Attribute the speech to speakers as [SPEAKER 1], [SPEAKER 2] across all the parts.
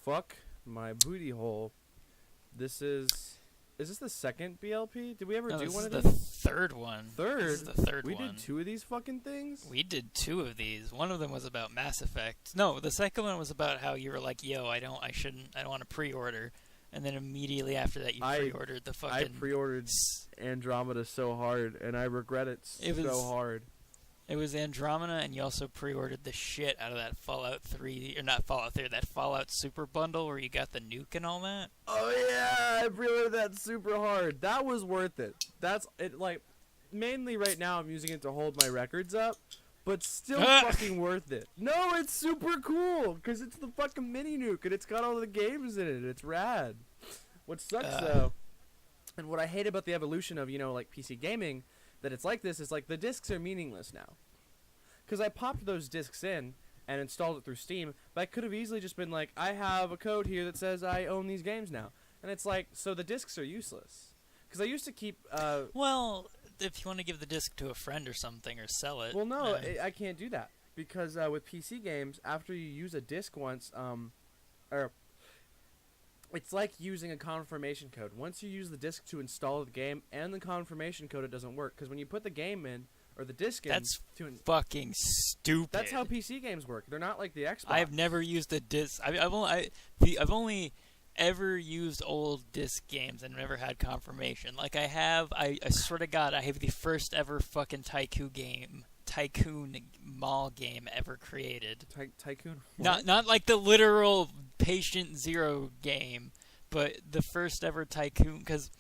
[SPEAKER 1] fuck my booty hole. This is this the second BLP? Did we ever do one of these?
[SPEAKER 2] This is the third one.
[SPEAKER 1] Third?
[SPEAKER 2] This is the third
[SPEAKER 1] we
[SPEAKER 2] one.
[SPEAKER 1] We did 2 of these fucking things?
[SPEAKER 2] We did 2 of these. One of them was about Mass Effect. No, the second one was about how you were like, yo, I don't want to pre-order. And then immediately after that, you pre-ordered the fucking...
[SPEAKER 1] I pre-ordered Andromeda so hard, and I regret it so hard.
[SPEAKER 2] It was Andromeda, and you also pre-ordered the shit out of that Fallout 3, or not Fallout 3, that Fallout Super Bundle where you got the nuke and all that.
[SPEAKER 1] Oh yeah, I pre-ordered that super hard. That was worth it. That's it. Like, mainly right now I'm using it to hold my records up, but still fucking worth it. No, it's super cool because it's the fucking mini nuke and it's got all the games in it. It's rad. What sucks though, and what I hate about the evolution of like PC gaming, that it's like this is like the discs are meaningless now. Because I popped those discs in and installed it through Steam, but I could have easily just been like, I have a code here that says I own these games now. And it's like, so the discs are useless. Because I used to keep...
[SPEAKER 2] well, if you want to give the disc to a friend or something or sell it...
[SPEAKER 1] Well, no, I can't do that. Because with PC games, after you use a disc once, it's like using a confirmation code. Once you use the disc to install the game and the confirmation code, it doesn't work. Because when you put the game in, or the disc in...
[SPEAKER 2] That's fucking stupid.
[SPEAKER 1] That's how PC games work. They're not like the Xbox.
[SPEAKER 2] I've never used a disc... I've only ever used old disc games and never had confirmation. Like I swear to God, I have the first ever fucking Tycoon mall game ever created.
[SPEAKER 1] Tycoon?
[SPEAKER 2] Not like the literal Patient Zero game, but the first ever Tycoon, because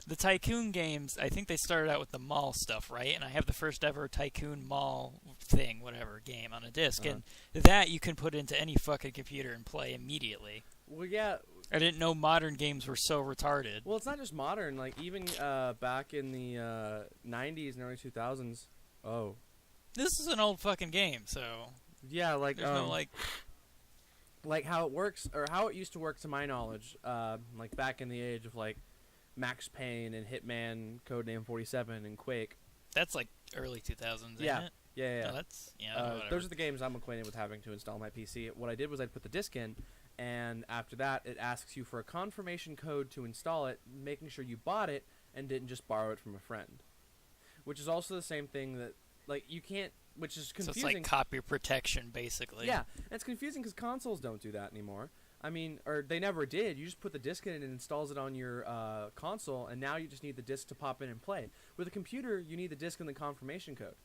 [SPEAKER 2] the Tycoon games, I think they started out with the mall stuff, right? And I have the first ever Tycoon mall thing, whatever, game on a disc, and that you can put into any fucking computer and play immediately.
[SPEAKER 1] Well, yeah.
[SPEAKER 2] I didn't know modern games were so retarded.
[SPEAKER 1] Well, it's not just modern. Like, even back in the 90s and early 2000s. Oh.
[SPEAKER 2] This is an old fucking game, so...
[SPEAKER 1] Yeah, like...
[SPEAKER 2] There's no, like...
[SPEAKER 1] Like, how it works, or how it used to work to my knowledge, like, back in the age of, like, Max Payne and Hitman, Codename 47, and Quake.
[SPEAKER 2] That's, like, early 2000s, isn't it?
[SPEAKER 1] Yeah.
[SPEAKER 2] No, that's... Yeah,
[SPEAKER 1] those are the games I'm acquainted with having to install on my PC. What I did was I'd put the disc in, and after that, it asks you for a confirmation code to install it, making sure you bought it and didn't just borrow it from a friend. Which is also the same thing that, like, you can't, which is confusing.
[SPEAKER 2] So it's like copy protection, basically.
[SPEAKER 1] Yeah, and it's confusing because consoles don't do that anymore. I mean, or they never did. You just put the disc in and it installs it on your console, and now you just need the disc to pop in and play. With a computer, you need the disc and the confirmation code.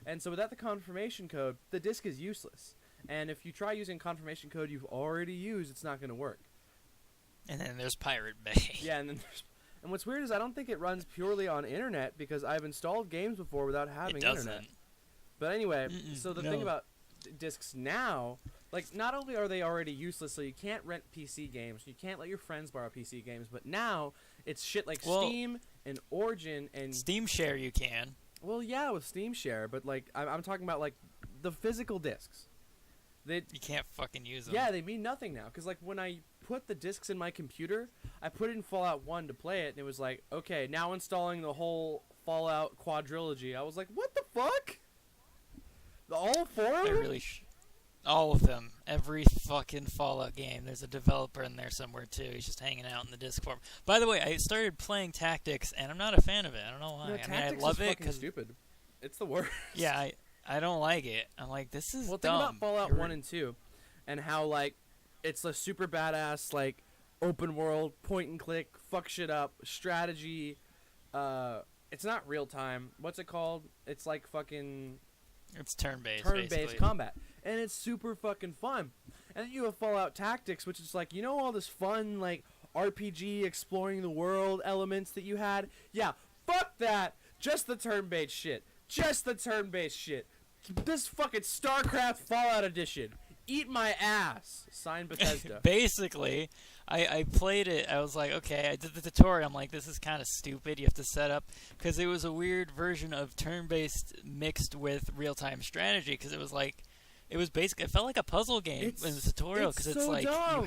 [SPEAKER 1] And so without the confirmation code, the disc is useless. And if you try using confirmation code you've already used, it's not going to work.
[SPEAKER 2] And then there's Pirate Bay.
[SPEAKER 1] Yeah, and then and what's weird is I don't think it runs purely on internet because I've installed games before without having internet. But anyway, so the thing about discs now, like, not only are they already useless, so you can't rent PC games, you can't let your friends borrow PC games, but now it's shit like Steam and Origin and...
[SPEAKER 2] Steam Share you can.
[SPEAKER 1] Well, yeah, with Steam Share, but, like, I'm talking about, like, the physical discs. You
[SPEAKER 2] can't fucking use them.
[SPEAKER 1] Yeah, they mean nothing now, because, like, when I put the discs in my computer, I put in Fallout 1 to play it, and it was like, okay, now installing the whole Fallout quadrilogy. I was like, what the fuck? All 4 of them?
[SPEAKER 2] Really all of them. Every fucking Fallout game. There's a developer in there somewhere, too. He's just hanging out in the disc form. By the way, I started playing Tactics, and I'm not a fan of it. I don't know why.
[SPEAKER 1] No,
[SPEAKER 2] I mean, I love it because...
[SPEAKER 1] stupid. It's the worst.
[SPEAKER 2] Yeah, I don't like it. I'm like, this is dumb.
[SPEAKER 1] Think about Fallout 1 and 2, and how, like, it's a super badass, like, open world, point and click, fuck shit up, strategy. It's not real time. What's it called? It's like fucking...
[SPEAKER 2] It's turn-based,
[SPEAKER 1] turn-based combat. And it's super fucking fun. And then you have Fallout Tactics, which is like, all this fun, like, RPG, exploring the world elements that you had? Yeah, fuck that! Just the turn-based shit. Just the turn-based shit. This fucking StarCraft Fallout Edition. Eat my ass. Signed Bethesda.
[SPEAKER 2] Basically, I played it. I was like, okay, I did the tutorial. I'm like, this is kind of stupid. You have to set up, because it was a weird version of turn-based mixed with real-time strategy, because it was like, it felt like a puzzle game in the tutorial, because it's like,
[SPEAKER 1] dumb.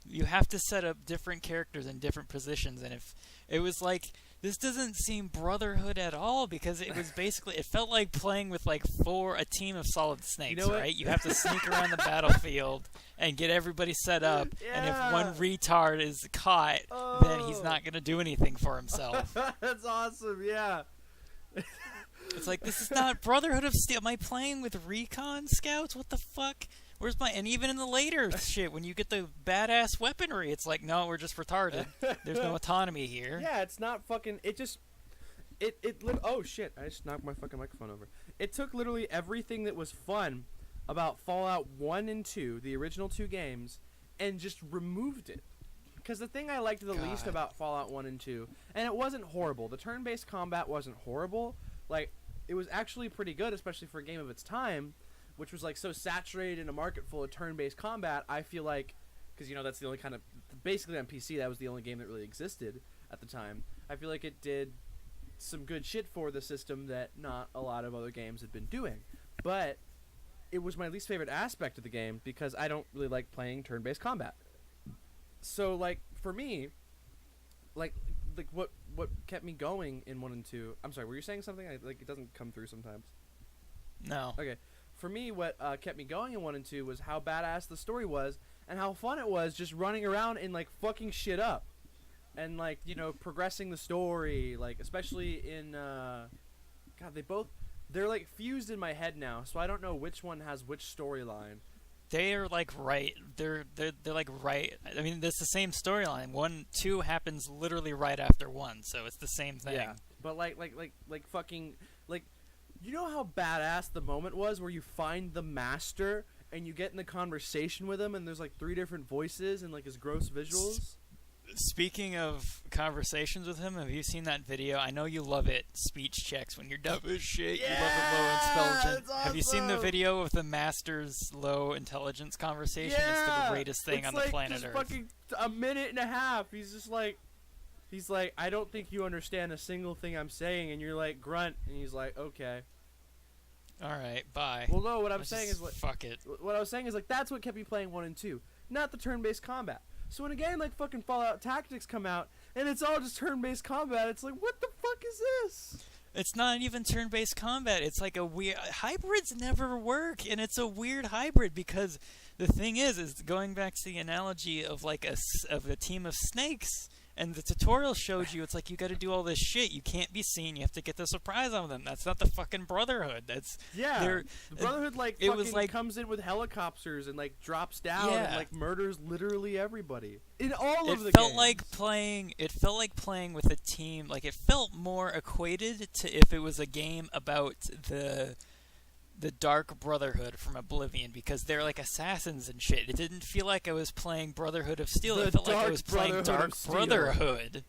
[SPEAKER 2] you have to set up different characters in different positions, and if it was like, this doesn't seem Brotherhood at all, because it was basically, it felt like playing with like a team of Solid Snakes,
[SPEAKER 1] You know what?
[SPEAKER 2] right? You have to sneak around the battlefield and get everybody set up, and if one retard is caught, then he's not going to do anything for himself.
[SPEAKER 1] That's awesome, yeah.
[SPEAKER 2] It's like, this is not Brotherhood of Steel. Am I playing with recon scouts? What the fuck? Where's my... And even in the later shit, when you get the badass weaponry, it's like, no, we're just retarded. There's no autonomy here.
[SPEAKER 1] Yeah, it's not fucking... It just... Oh, shit. I just knocked my fucking microphone over. It took literally everything that was fun about Fallout 1 and 2, the original 2 games, and just removed it. Because the thing I liked the least about Fallout 1 and 2, and it wasn't horrible. The turn-based combat wasn't horrible. Like, it was actually pretty good, especially for a game of its time, which was like so saturated in a market full of turn-based combat. I feel like, because that's the only kind of, basically on PC, that was the only game that really existed at the time. I feel like it did some good shit for the system that not a lot of other games had been doing. But it was my least favorite aspect of the game because I don't really like playing turn-based combat. So like for me, like what kept me going in 1 and 2. I'm sorry, were you saying something? It doesn't come through sometimes.
[SPEAKER 2] No.
[SPEAKER 1] Okay. For me, what kept me going in 1 and 2 was how badass the story was and how fun it was just running around and like fucking shit up. And like, progressing the story, like especially in God, they're like fused in my head now, so I don't know which one has which storyline.
[SPEAKER 2] They're like right. They're like right. I mean, it's the same storyline. 1, 2 happens literally right after 1, so it's the same thing.
[SPEAKER 1] Yeah. But like fucking like, you know how badass the moment was where you find the master and you get in the conversation with him and there's like 3 different voices and like his gross visuals?
[SPEAKER 2] Speaking of conversations with him, have you seen that video? I know you love it. Speech checks when you're dumb as shit.
[SPEAKER 1] Yeah,
[SPEAKER 2] you love it low intelligence.
[SPEAKER 1] awesome.
[SPEAKER 2] Have you seen the video of the master's low intelligence conversation?
[SPEAKER 1] Yeah,
[SPEAKER 2] it's the greatest thing on the planet
[SPEAKER 1] just
[SPEAKER 2] Earth.
[SPEAKER 1] Fucking a minute and a half. He's like, I don't think you understand a single thing I'm saying, and you're like, grunt, and he's like, okay.
[SPEAKER 2] All right, bye.
[SPEAKER 1] Well, no, what I'm saying is
[SPEAKER 2] fuck it.
[SPEAKER 1] What I was saying is like that's what kept me playing 1 and 2, not the turn-based combat. So when a game like fucking Fallout Tactics come out and it's all just turn-based combat, it's like, what the fuck is this?
[SPEAKER 2] It's not even turn-based combat. It's like a weird... Hybrids never work, and it's a weird hybrid because the thing is going back to the analogy of like a team of snakes, and the tutorial showed you, it's like you got to do all this shit. You can't be seen. You have to get the surprise on them. That's not the fucking Brotherhood. That's
[SPEAKER 1] the Brotherhood comes in with helicopters and like drops down and like murders literally everybody in all of the games.
[SPEAKER 2] It felt like playing with a team. Like it felt more equated to if it was a game about the Dark Brotherhood from Oblivion, because they're like assassins and shit. It didn't feel like I was playing Brotherhood of Steel. It felt like I was playing Dark Brotherhood.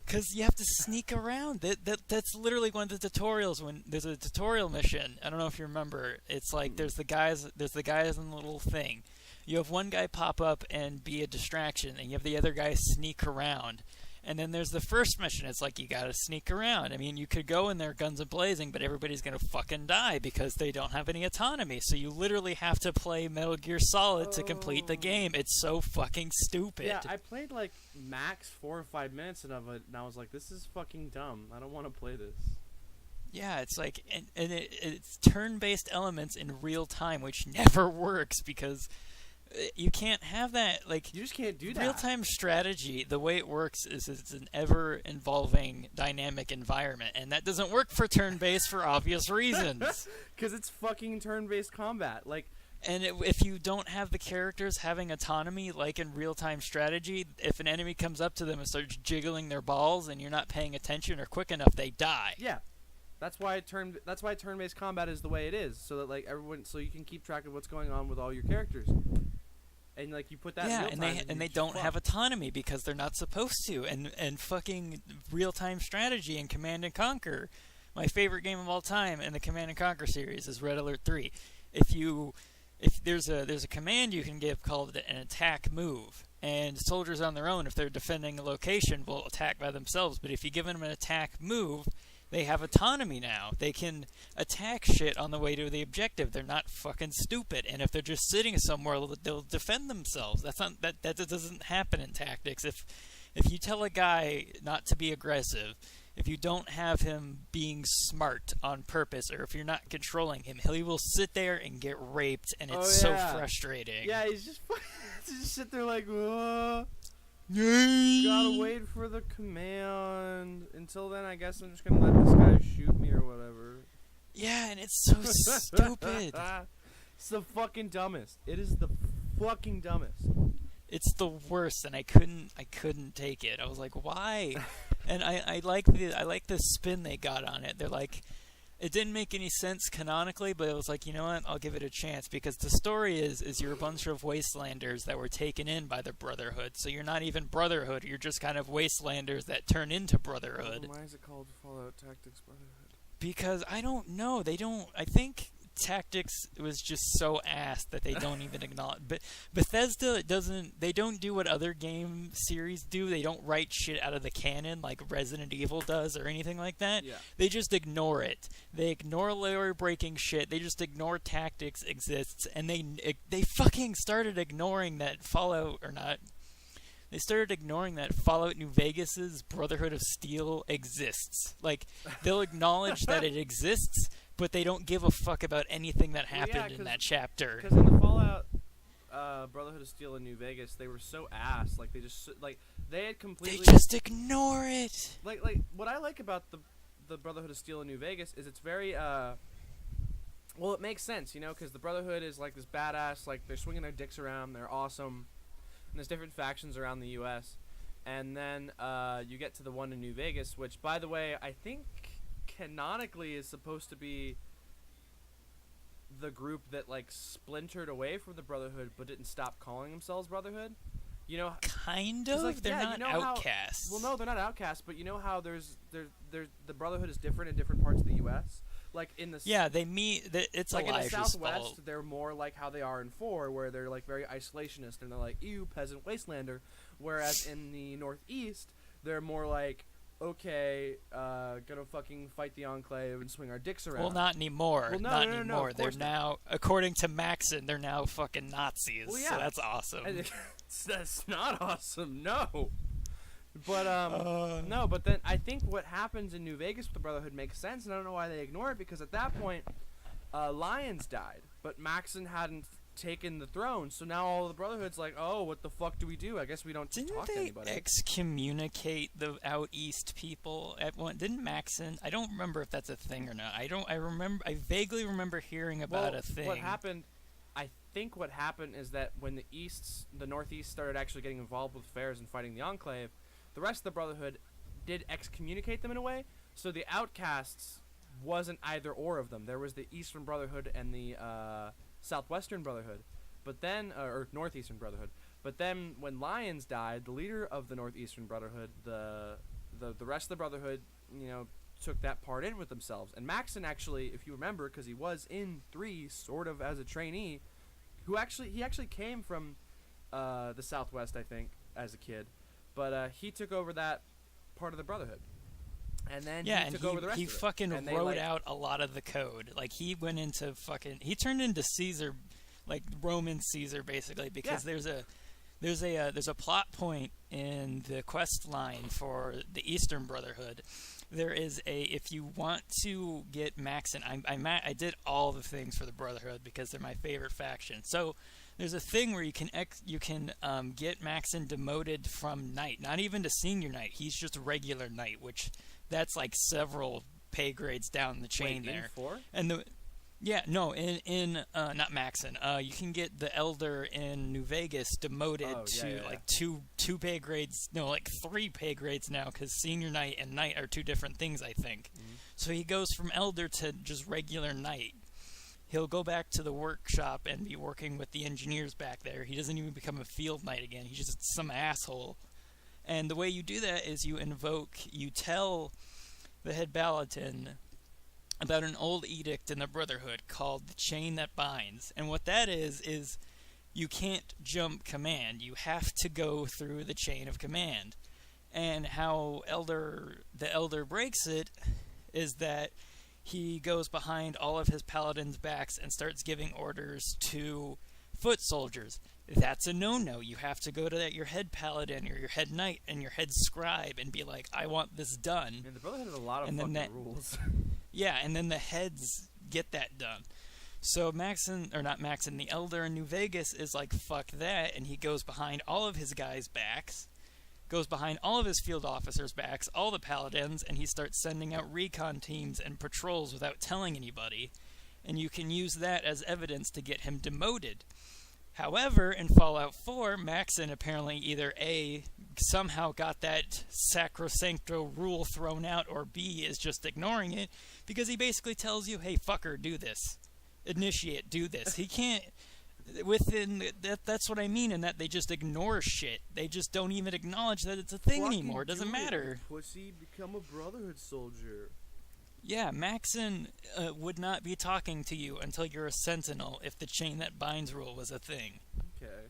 [SPEAKER 2] Because you have to sneak around. That's literally one of the tutorials. When there's a tutorial mission, I don't know if you remember. It's like there's the guys in the little thing. You have one guy pop up and be a distraction, and you have the other guy sneak around. And then there's the first mission. It's like you gotta sneak around. I mean, you could go in there guns a-blazing, but everybody's gonna fucking die because they don't have any autonomy. So you literally have to play Metal Gear Solid to complete the game. It's so fucking stupid.
[SPEAKER 1] Yeah, I played like max 4 or 5 minutes of it, and I was like, this is fucking dumb. I don't want to play this.
[SPEAKER 2] Yeah, it's like, it's turn-based elements in real time, which never works because... You can't have that. Like,
[SPEAKER 1] you just can't do that.
[SPEAKER 2] Real-time strategy, the way it works is it's an ever-evolving dynamic environment, and that doesn't work for turn-based for obvious reasons.
[SPEAKER 1] Because it's fucking turn-based combat. Like,
[SPEAKER 2] and if you don't have the characters having autonomy, like in real-time strategy, if an enemy comes up to them and starts jiggling their balls, and you're not paying attention or quick enough, they die.
[SPEAKER 1] Yeah. That's why turn-based combat is the way it is, so that so you can keep track of what's going on with all your characters. And like you put that in real time,
[SPEAKER 2] and they don't have autonomy because they're not supposed to. And fucking real-time strategy and Command and Conquer, my favorite game of all time in the Command and Conquer series is Red Alert 3. If there's a command you can give called an attack move, and soldiers on their own, if they're defending a location, will attack by themselves. But if you give them an attack move, they have autonomy now. They can attack shit on the way to the objective. They're not fucking stupid. And if they're just sitting somewhere, they'll defend themselves. That doesn't happen in tactics. if you tell a guy not to be aggressive, if you don't have him being smart on purpose, or if you're not controlling him, he will sit there and get raped, and it's so frustrating.
[SPEAKER 1] Yeah, he's just just sit there like, gotta wait for the command. Until then, I guess I'm just gonna let this guy shoot me or whatever.
[SPEAKER 2] Yeah, and it's so stupid.
[SPEAKER 1] It's the fucking dumbest. It is the fucking dumbest.
[SPEAKER 2] It's the worst, and I couldn't take it. I was like, why? And I like the spin they got on it. They're like, it didn't make any sense canonically, but it was like, you know what? I'll give it a chance, because the story is you're a bunch of wastelanders that were taken in by the Brotherhood. So you're not even Brotherhood. You're just kind of wastelanders that turn into Brotherhood.
[SPEAKER 1] Why is it called Fallout Tactics Brotherhood?
[SPEAKER 2] Because I don't know. They don't. I think Tactics was just so ass that they don't even acknowledge. But Bethesda doesn't. They don't do what other game series do. They don't write shit out of the canon like Resident Evil does or anything like that.
[SPEAKER 1] Yeah.
[SPEAKER 2] They just ignore it. They ignore lore breaking shit. They just ignore Tactics exists, and they fucking started ignoring that Fallout or not. They started ignoring that Fallout New Vegas's Brotherhood of Steel exists. Like, they'll acknowledge that it exists, but they don't give a fuck about anything that happened in that chapter.
[SPEAKER 1] Because in the Fallout Brotherhood of Steel in New Vegas, they were so ass. Like, they had completely...
[SPEAKER 2] They just ignore it!
[SPEAKER 1] Like, what I like about the Brotherhood of Steel in New Vegas is it's very, well, it makes sense, you know, because the Brotherhood is, like, this badass, like, they're swinging their dicks around, they're awesome. And there's different factions around the U.S. And then you get to the one in New Vegas, which, by the way, I think canonically is supposed to be the group that, like, splintered away from the Brotherhood but didn't stop calling themselves Brotherhood. You know,
[SPEAKER 2] kind of.
[SPEAKER 1] Like,
[SPEAKER 2] they're not outcasts.
[SPEAKER 1] Well, no, they're not outcasts. But you know how the Brotherhood is different in different parts of the U.S. Like in the
[SPEAKER 2] they meet. It's
[SPEAKER 1] like
[SPEAKER 2] Elijah's
[SPEAKER 1] in the Southwest,
[SPEAKER 2] fault.
[SPEAKER 1] they're more like how they are in 4, where they're like very isolationist and they're like, "Ew, peasant wastelander." Whereas in the Northeast, they're more like, "Okay, gonna fucking fight the Enclave and swing our dicks around."
[SPEAKER 2] Well, not anymore.
[SPEAKER 1] Well,
[SPEAKER 2] not
[SPEAKER 1] no,
[SPEAKER 2] anymore. They're now, according to Maxon, they're now fucking Nazis.
[SPEAKER 1] Well, yeah.
[SPEAKER 2] So that's awesome.
[SPEAKER 1] That's not awesome. No. But no, but then I think what happens in New Vegas with the Brotherhood makes sense, and I don't know why they ignore it, because at that point, Lyons died, but Maxon hadn't taken the throne, so now all the Brotherhood's like, oh, what the fuck do we do? I guess we don't talk to anybody.
[SPEAKER 2] Didn't they excommunicate the out east people at one? Didn't Maxon? I don't remember if that's a thing or not. I vaguely remember hearing about a thing.
[SPEAKER 1] What happened? I think what happened is that when the Northeast started actually getting involved with affairs and fighting the Enclave, the rest of the Brotherhood did excommunicate them in a way, so the outcasts wasn't either or of them. There was the Eastern Brotherhood and the Southwestern Brotherhood, but then or Northeastern Brotherhood. But then when Lyons died, the leader of the Northeastern Brotherhood, the rest of the Brotherhood, you know, took that part in with themselves. And Maxon actually, if you remember, because he was in 3 sort of as a trainee, he actually came from the Southwest, I think, as a kid. But he took over that part of the Brotherhood, and then he took over the rest of it. He
[SPEAKER 2] fucking wrote out a lot of the code. Like, he went into he turned into Caesar, like Roman Caesar, basically, because there's a plot point in the quest line for the Eastern Brotherhood. There is if you want to get Maxon, I did all the things for the Brotherhood because they're my favorite faction. So there's a thing where you can get Maxon demoted from knight, not even to senior knight. He's just regular knight, which that's like several pay grades down the chain.
[SPEAKER 1] Wait,
[SPEAKER 2] there.
[SPEAKER 1] In 4?
[SPEAKER 2] And not Maxon. You can get the elder in New Vegas demoted to like two pay grades. No, like 3 pay grades now, because senior knight and knight are 2 different things, I think. Mm-hmm. So he goes from elder to just regular knight. He'll go back to the workshop and be working with the engineers back there. He doesn't even become a field knight again. He's just some asshole. And the way you do that is you tell the head Balatin about an old edict in the Brotherhood called the Chain That Binds. And what that is you can't jump command. You have to go through the chain of command. And how the elder breaks it is that he goes behind all of his paladins' backs and starts giving orders to foot soldiers. That's a no-no. You have to go to your head paladin or your head knight and your head scribe and be like, I want this done.
[SPEAKER 1] Man, the Brotherhood has a lot of fucking rules.
[SPEAKER 2] Yeah, and then the heads get that done. So the Elder in New Vegas is like, fuck that, and he goes behind all of his guys' backs, goes behind all of his field officers' backs, all the paladins, and he starts sending out recon teams and patrols without telling anybody, and you can use that as evidence to get him demoted. However, in Fallout 4, Maxon apparently either A, somehow got that sacrosancto rule thrown out, or B, is just ignoring it, because he basically tells you, hey, fucker, do this. Initiate, do this. He can't... That's what I mean, in that they just ignore shit. They just don't even acknowledge that it's a thing anymore. It doesn't matter.
[SPEAKER 1] Pussy, become a Brotherhood soldier.
[SPEAKER 2] Yeah, Maxon would not be talking to you until you're a sentinel if the chain that binds rule was a thing.
[SPEAKER 1] Okay.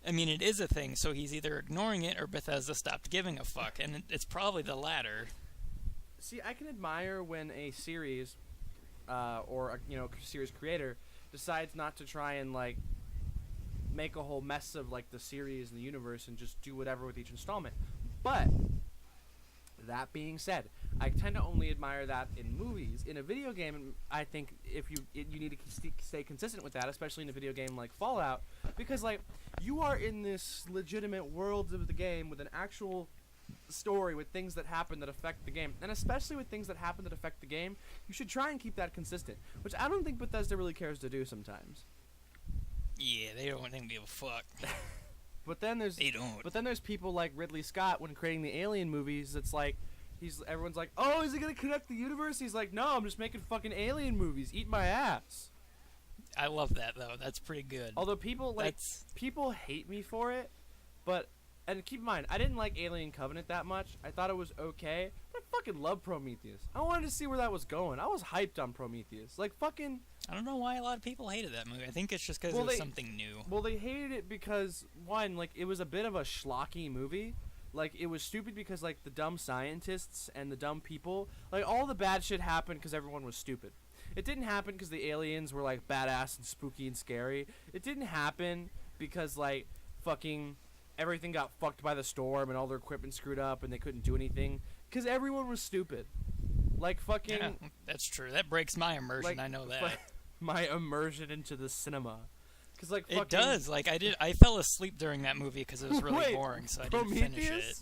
[SPEAKER 2] I mean, it is a thing, so he's either ignoring it or Bethesda stopped giving a fuck, and it's probably the latter.
[SPEAKER 1] See, I can admire when a series, or a series creator decides not to try and like make a whole mess of like the series and the universe and just do whatever with each installment. But that being said, I tend to only admire that in movies. In a video game, I think if you need to stay consistent with that, especially in a video game like Fallout, because like you are in this legitimate world of the game with an actual story with things that happen that affect the game, and especially with things that happen that affect the game, you should try and keep that consistent, which I don't think Bethesda really cares to do sometimes.
[SPEAKER 2] Yeah, they don't give a fuck.
[SPEAKER 1] But then there's people like Ridley Scott when creating the Alien movies. It's like everyone's like, oh, is he gonna connect the universe? He's like, no, I'm just making fucking Alien movies. Eat my ass.
[SPEAKER 2] I love that though. That's pretty good.
[SPEAKER 1] Although people hate me for it, and keep in mind, I didn't like Alien Covenant that much. I thought it was okay, but I fucking love Prometheus. I wanted to see where that was going. I was hyped on Prometheus. Like fucking.
[SPEAKER 2] I don't know why a lot of people hated that movie. I think it's just because it was something new.
[SPEAKER 1] Well, they hated it because, one, like, it was a bit of a schlocky movie. Like, it was stupid because, like, the dumb scientists and the dumb people, like, all the bad shit happened because everyone was stupid. It didn't happen because the aliens were, like, badass and spooky and scary. It didn't happen because, like, fucking everything got fucked by the storm and all their equipment screwed up and they couldn't do anything. Because everyone was stupid. Like, fucking...
[SPEAKER 2] Yeah, that's true. That breaks my immersion, I know that.
[SPEAKER 1] My immersion into the cinema. Cause like
[SPEAKER 2] it does. Like I fell asleep during that movie because it was really boring, so I didn't finish it.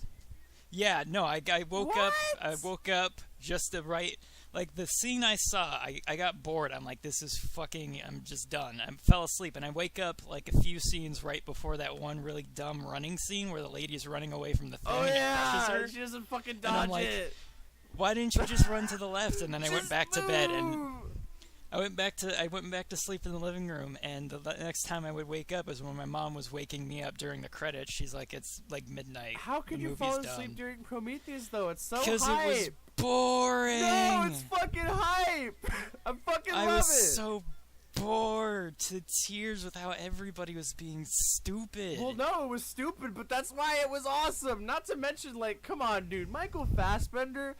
[SPEAKER 2] Yeah, no, I woke up. I woke up just the right. Like the scene I saw, I got bored. I'm like, this is fucking. I'm just done. I fell asleep, and I wake up like a few scenes right before that one really dumb running scene where the lady's running away from the thing.
[SPEAKER 1] Oh
[SPEAKER 2] and
[SPEAKER 1] yeah,
[SPEAKER 2] her.
[SPEAKER 1] She doesn't fucking dodge it.
[SPEAKER 2] Why didn't you just run to the left? And then I went back to bed and. I went back to sleep in the living room, and the next time I would wake up is when my mom was waking me up during the credits. She's like, "It's like midnight."
[SPEAKER 1] How could you fall asleep during Prometheus though? It's so hype.
[SPEAKER 2] Because it was boring.
[SPEAKER 1] No, it's fucking hype. I fucking love it.
[SPEAKER 2] I was so bored to tears with how everybody was being stupid.
[SPEAKER 1] Well, no, it was stupid, but that's why it was awesome. Not to mention, like, come on, dude, Michael Fassbender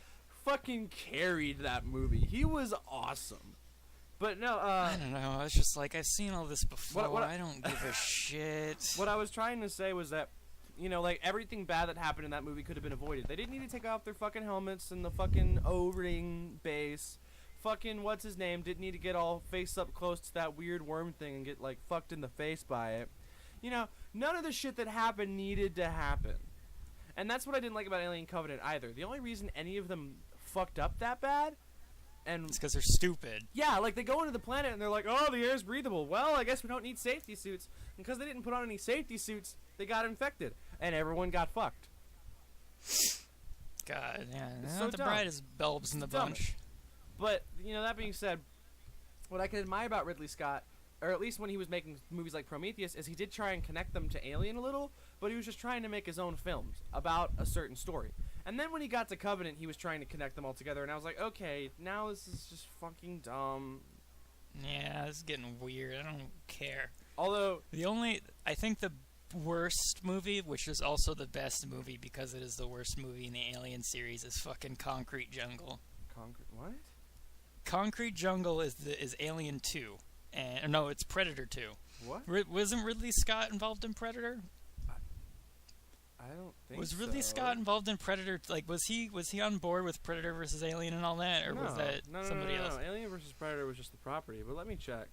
[SPEAKER 1] fucking carried that movie. He was awesome. But no,
[SPEAKER 2] I don't know. I was just like, I've seen all this before. I don't give a shit.
[SPEAKER 1] What I was trying to say was that, like, everything bad that happened in that movie could have been avoided. They didn't need to take off their fucking helmets and the fucking O-ring base. Fucking, what's his name, didn't need to get all face up close to that weird worm thing and get, like, fucked in the face by it. None of the shit that happened needed to happen. And that's what I didn't like about Alien Covenant either. The only reason any of them fucked up that bad... And
[SPEAKER 2] it's because they're stupid.
[SPEAKER 1] Yeah, like they go into the planet and they're like, oh, the air's breathable. Well, I guess we don't need safety suits. And because they didn't put on any safety suits, they got infected. And everyone got fucked.
[SPEAKER 2] God, yeah.
[SPEAKER 1] So
[SPEAKER 2] the brightest bulbs in the bunch.
[SPEAKER 1] But, that being said, what I can admire about Ridley Scott, or at least when he was making movies like Prometheus, is he did try and connect them to Alien a little, but he was just trying to make his own films about a certain story. And then when he got to Covenant, he was trying to connect them all together, and I was like, okay, now this is just fucking dumb.
[SPEAKER 2] Yeah, it's getting weird. I don't care.
[SPEAKER 1] Although...
[SPEAKER 2] I think the worst movie, which is also the best movie because it is the worst movie in the Alien series, is fucking Concrete Jungle.
[SPEAKER 1] What?
[SPEAKER 2] Concrete Jungle is Alien 2. No, it's Predator 2.
[SPEAKER 1] What?
[SPEAKER 2] Wasn't Ridley Scott involved in Predator?
[SPEAKER 1] I don't think
[SPEAKER 2] Was
[SPEAKER 1] so.
[SPEAKER 2] Ridley Scott involved in Predator? Like, was he on board with Predator versus Alien and all that, or was that somebody else?
[SPEAKER 1] No. Alien versus Predator was just the property, but let me check.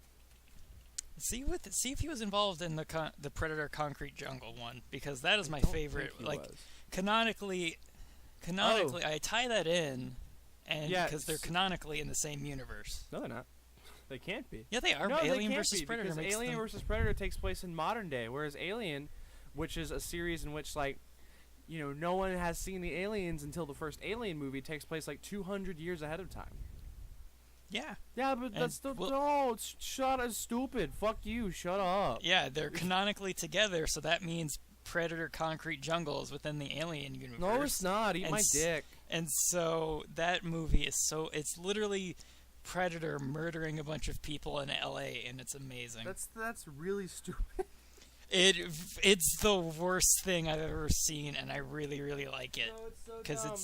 [SPEAKER 2] See if he was involved in the Predator Concrete Jungle one, because that is my favorite. Like, canonically, I tie that in, and because they're canonically in the same universe.
[SPEAKER 1] No, they're not. They can't be.
[SPEAKER 2] Yeah, they are.
[SPEAKER 1] No,
[SPEAKER 2] Alien
[SPEAKER 1] they can't
[SPEAKER 2] versus
[SPEAKER 1] be,
[SPEAKER 2] Predator
[SPEAKER 1] because
[SPEAKER 2] makes
[SPEAKER 1] Alien
[SPEAKER 2] them...
[SPEAKER 1] versus Predator takes place in modern day, whereas Alien, which is a series in which, like, you know, no one has seen the aliens until the first Alien movie, takes place like 200 years ahead of time.
[SPEAKER 2] Yeah.
[SPEAKER 1] Yeah, but that's still shut up, stupid. Fuck you. Shut up.
[SPEAKER 2] Yeah, they're canonically together, so that means Predator Concrete Jungle is within the Alien universe.
[SPEAKER 1] No, it's not. Eat my dick.
[SPEAKER 2] And so that movie is it's literally Predator murdering a bunch of people in LA, and it's amazing.
[SPEAKER 1] That's really stupid.
[SPEAKER 2] It's the worst thing I've ever seen, and I really, really like it.
[SPEAKER 1] No, it's so
[SPEAKER 2] Cause
[SPEAKER 1] dumb.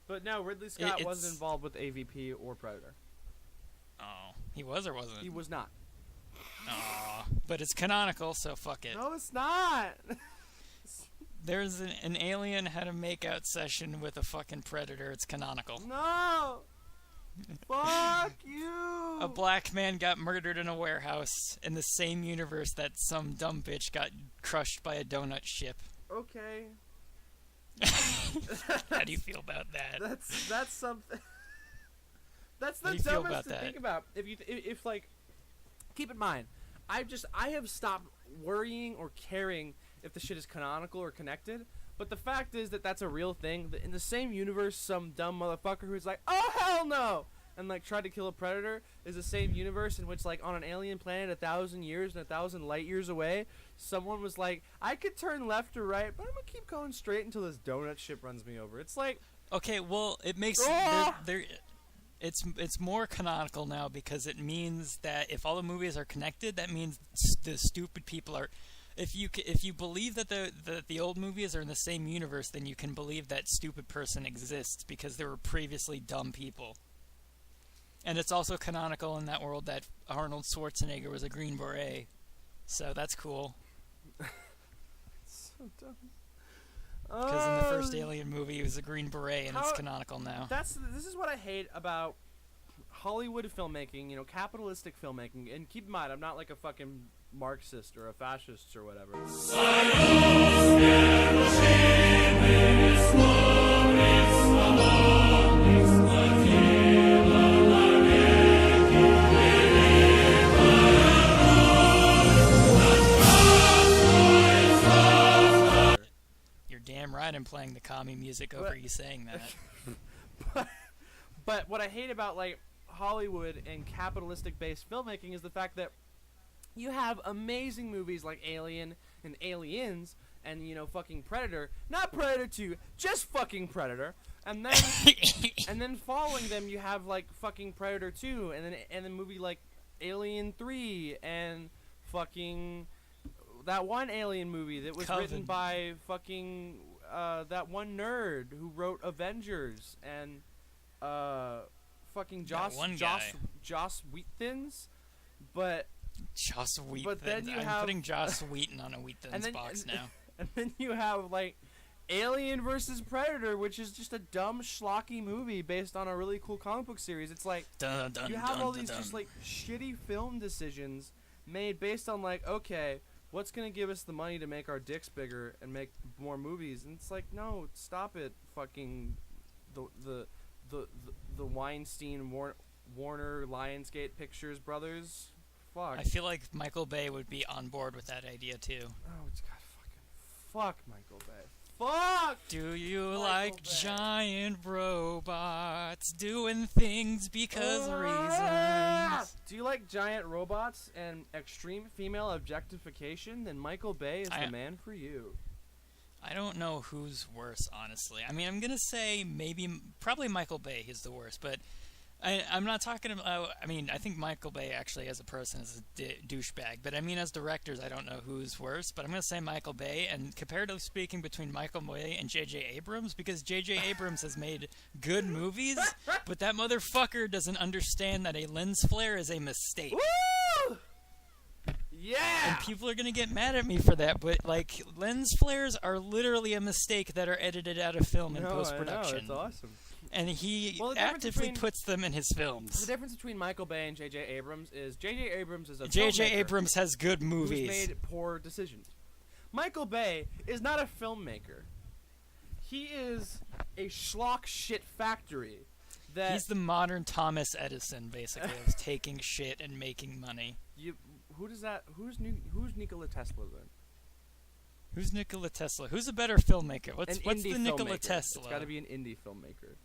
[SPEAKER 1] But no, Ridley Scott wasn't involved with AVP or Predator.
[SPEAKER 2] Oh, he was or wasn't?
[SPEAKER 1] He was not.
[SPEAKER 2] Oh, but it's canonical, so fuck it.
[SPEAKER 1] No, it's not.
[SPEAKER 2] There's an alien had a makeout session with a fucking predator. It's canonical.
[SPEAKER 1] No. Fuck you.
[SPEAKER 2] A black man got murdered in a warehouse in the same universe that some dumb bitch got crushed by a donut ship.
[SPEAKER 1] Okay.
[SPEAKER 2] How do you feel about that?
[SPEAKER 1] That's something. That's the
[SPEAKER 2] dumbest
[SPEAKER 1] to think about. If like, keep in mind, I have stopped worrying or caring if the shit is canonical or connected. But the fact is that that's a real thing. That in the same universe, some dumb motherfucker who's like, oh hell no, and like tried to kill a predator is the same universe in which, like, on an alien planet 1,000 years and 1,000 light years away, someone was like, I could turn left or right, but I'm gonna keep going straight until this donut ship runs me over. It's like,
[SPEAKER 2] okay, well, it makes It's more canonical now because it means that if all the movies are connected, that means the stupid people are. If you believe that the old movies are in the same universe, then you can believe that stupid person exists because there were previously dumb people. And it's also canonical in that world that Arnold Schwarzenegger was a Green Beret, so that's cool.
[SPEAKER 1] So dumb.
[SPEAKER 2] Because in the first Alien movie, he was a Green Beret, and it's canonical now.
[SPEAKER 1] This is what I hate about Hollywood filmmaking, you know, capitalistic filmmaking. And keep in mind, I'm not like a fucking Marxist or a fascist or whatever.
[SPEAKER 2] Damn right I'm playing the commie music over you saying that.
[SPEAKER 1] But what I hate about, like, Hollywood and capitalistic-based filmmaking is the fact that you have amazing movies like Alien and Aliens and, you know, fucking Predator. Not Predator 2, just fucking Predator. And then and then following them you have, like, fucking Predator 2 and then a movie like Alien 3 and fucking that one Alien movie that was written by fucking that one nerd who wrote Avengers and fucking Joss Wheaton's, but
[SPEAKER 2] Joss Wheaton.
[SPEAKER 1] But then
[SPEAKER 2] I'm putting Joss Wheaton on a Wheaton's box now.
[SPEAKER 1] And then you have like Alien versus Predator, which is just a dumb schlocky movie based on a really cool comic book series. It's like you have all these just like shitty film decisions made based on like, okay, what's gonna give us the money to make our dicks bigger and make more movies? And it's like, no, stop it, fucking the Weinstein Warner Lionsgate Pictures brothers. Fuck.
[SPEAKER 2] I feel like Michael Bay would be on board with that idea too.
[SPEAKER 1] Oh, it's got fuck Michael Bay. Fuck!
[SPEAKER 2] Do you like giant robots doing things because reasons?
[SPEAKER 1] Do you like giant robots and extreme female objectification? Then Michael Bay is the man for you.
[SPEAKER 2] I don't know who's worse, honestly. I mean, I'm going to say probably Michael Bay is the worst, but I'm not talking about... I mean, I think Michael Bay actually as a person is a douchebag, but I mean as directors, I don't know who's worse, but I'm going to say Michael Bay, and comparatively speaking between Michael Bay and J.J. Abrams, because J.J. Abrams has made good movies, but that motherfucker doesn't understand that a lens flare is a mistake.
[SPEAKER 1] Woo! Yeah!
[SPEAKER 2] And people are gonna get mad at me for that, but like lens flares are literally a mistake that are edited out of film in post-production.
[SPEAKER 1] It's awesome.
[SPEAKER 2] And he
[SPEAKER 1] Well, the difference
[SPEAKER 2] actively
[SPEAKER 1] between-
[SPEAKER 2] puts them in his films.
[SPEAKER 1] The difference between Michael Bay and J.J. Abrams is J.J. Abrams is a
[SPEAKER 2] J.J.
[SPEAKER 1] filmmaker
[SPEAKER 2] Abrams has good
[SPEAKER 1] who's
[SPEAKER 2] movies.
[SPEAKER 1] made poor decisions. Michael Bay is not a filmmaker. He is a schlock shit factory.
[SPEAKER 2] He's the modern Thomas Edison, basically, of taking shit and making money.
[SPEAKER 1] Who's Nikola Tesla then?
[SPEAKER 2] Who's Nikola Tesla? Who's a better filmmaker? What's the Nikola
[SPEAKER 1] filmmaker.
[SPEAKER 2] Tesla?
[SPEAKER 1] It's got to be an indie filmmaker.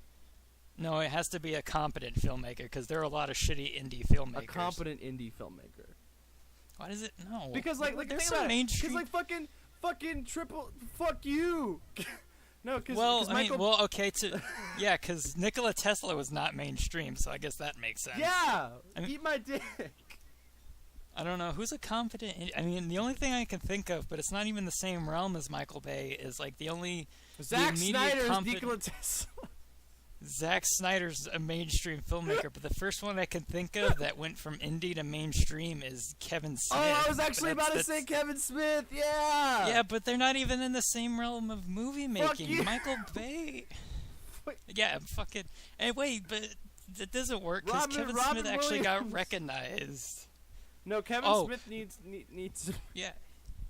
[SPEAKER 2] No, it has to be a competent filmmaker because there are a lot of shitty indie filmmakers.
[SPEAKER 1] A competent indie filmmaker.
[SPEAKER 2] Why does it? No.
[SPEAKER 1] Because like
[SPEAKER 2] there's
[SPEAKER 1] think
[SPEAKER 2] some
[SPEAKER 1] about
[SPEAKER 2] mainstream.
[SPEAKER 1] Because like fucking triple fuck you. No, because
[SPEAKER 2] because Nikola Tesla was not mainstream, so I guess that makes sense.
[SPEAKER 1] Yeah,
[SPEAKER 2] I mean,
[SPEAKER 1] eat my dick.
[SPEAKER 2] I don't know who's a competent. I mean, the only thing I can think of, but it's not even the same realm as Michael Bay, is like the only.
[SPEAKER 1] Zack Snyder's Nikola Tesla.
[SPEAKER 2] Zack Snyder's a mainstream filmmaker, but the first one I can think of that went from indie to mainstream is Kevin Smith.
[SPEAKER 1] Oh, I was actually about to say Kevin Smith. Yeah.
[SPEAKER 2] Yeah, but they're not even in the same realm of movie making.
[SPEAKER 1] You.
[SPEAKER 2] Michael Bay. Yeah, fucking. Hey, wait, but that doesn't work because Kevin Smith actually got recognized.
[SPEAKER 1] No, Kevin Smith needs.
[SPEAKER 2] Yeah.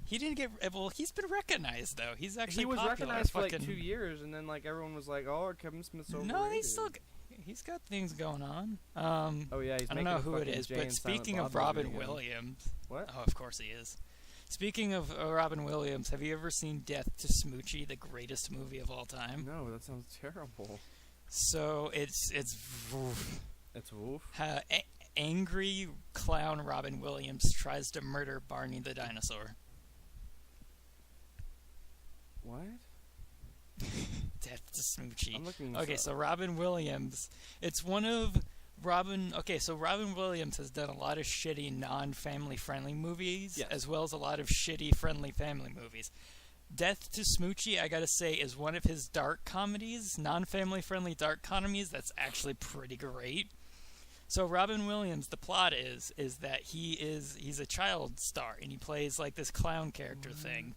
[SPEAKER 2] He didn't get. Well, he's been recognized though. He's actually.
[SPEAKER 1] He was
[SPEAKER 2] popular.
[SPEAKER 1] recognized for like 2 years, and then like everyone was like, "Oh, Kevin Smith's overrated."
[SPEAKER 2] No, he's got things going on.
[SPEAKER 1] Oh yeah,
[SPEAKER 2] I don't know who it is, but speaking of Robin Williams,
[SPEAKER 1] what?
[SPEAKER 2] Oh, of course he is. Speaking of Robin Williams, have you ever seen Death to Smoochie, the greatest movie of all time?
[SPEAKER 1] No, that sounds terrible.
[SPEAKER 2] So it's
[SPEAKER 1] woof.
[SPEAKER 2] Angry clown Robin Williams tries to murder Barney the dinosaur.
[SPEAKER 1] What?
[SPEAKER 2] Death to Smoochie.
[SPEAKER 1] I'm looking
[SPEAKER 2] okay, so Robin Williams. It's one of Robin. Okay, so Robin Williams has done a lot of shitty non-family friendly movies, as well as a lot of shitty friendly family movies. Death to Smoochie, I gotta say, is one of his dark comedies, non-family friendly dark comedies. That's actually pretty great. So Robin Williams, the plot is that he's a child star and he plays like this clown character thing.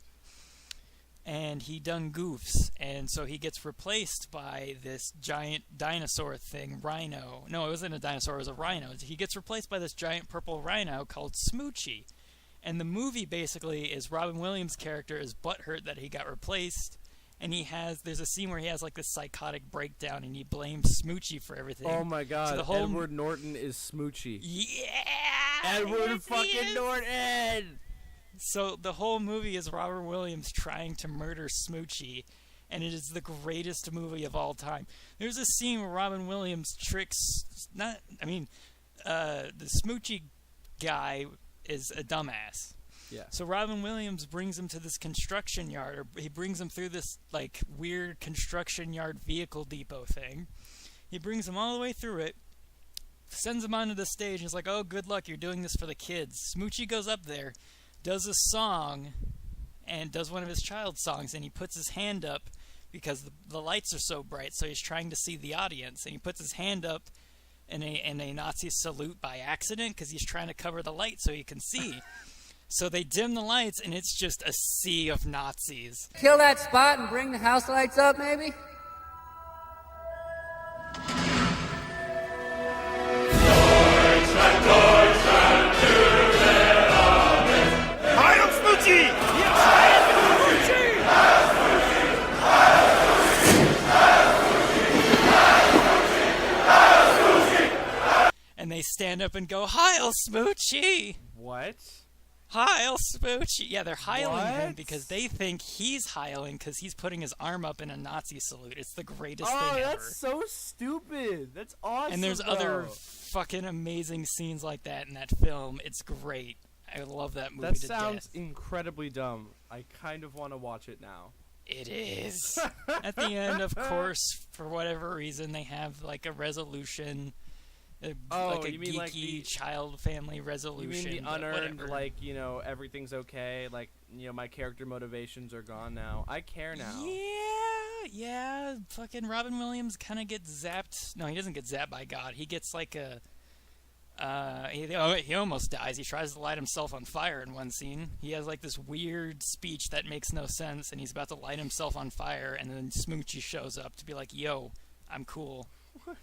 [SPEAKER 2] And he done goofs, and so he gets replaced by this giant dinosaur thing, rhino. No, it wasn't a dinosaur, it was a rhino. He gets replaced by this giant purple rhino called Smoochie. And the movie basically is Robin Williams' character is butthurt that he got replaced, and there's a scene where he has like this psychotic breakdown and he blames Smoochie for everything.
[SPEAKER 1] Oh my god,
[SPEAKER 2] so
[SPEAKER 1] Edward Norton is Smoochie.
[SPEAKER 2] Yeah!
[SPEAKER 1] Edward fucking Norton!
[SPEAKER 2] So the whole movie is Robert Williams trying to murder Smoochie, and it is the greatest movie of all time. There's a scene where Robin Williams tricks... the Smoochie guy is a dumbass.
[SPEAKER 1] Yeah.
[SPEAKER 2] So Robin Williams brings him to this construction yard, or he brings him through this like weird construction yard vehicle depot thing. He brings him all the way through it, sends him onto the stage, and he's like, "Oh, good luck, you're doing this for the kids." Smoochie goes up there, does a song, and does one of his child songs, and he puts his hand up because the lights are so bright, so he's trying to see the audience, and he puts his hand up in a Nazi salute by accident because he's trying to cover the light so he can see. So they dim the lights, and it's just a sea of Nazis.
[SPEAKER 3] Kill that spot and bring the house lights up, maybe?
[SPEAKER 4] Heil Smoochie!
[SPEAKER 2] And they stand up and go, "Heil Smoochie!"
[SPEAKER 1] What?
[SPEAKER 2] Heil Smoochie! Yeah, they're heiling him
[SPEAKER 1] What?
[SPEAKER 2] because they think he's heiling because he's putting his arm up in a Nazi salute. It's the greatest thing
[SPEAKER 1] Oh,
[SPEAKER 2] ever.
[SPEAKER 1] that's so stupid. That's awesome.
[SPEAKER 2] And there's
[SPEAKER 1] though.
[SPEAKER 2] other fucking amazing scenes like that in that film. It's great. I love that movie
[SPEAKER 1] That
[SPEAKER 2] to
[SPEAKER 1] sounds
[SPEAKER 2] death.
[SPEAKER 1] incredibly dumb. I kind of want to watch it now.
[SPEAKER 2] It is. At the end, of course, for whatever reason, they have like a resolution. Like a
[SPEAKER 1] you mean
[SPEAKER 2] geeky
[SPEAKER 1] like the
[SPEAKER 2] child family
[SPEAKER 1] You
[SPEAKER 2] resolution.
[SPEAKER 1] mean the
[SPEAKER 2] but
[SPEAKER 1] unearned,
[SPEAKER 2] whatever.
[SPEAKER 1] like, everything's okay, like, my character motivations are gone now. I care now.
[SPEAKER 2] Yeah. Fucking Robin Williams kind of gets zapped. No, he doesn't get zapped by God. He gets like He almost dies. He tries to light himself on fire in one scene. He has like this weird speech that makes no sense, and he's about to light himself on fire, and then Smoochie shows up to be like, "Yo, I'm cool."
[SPEAKER 1] What?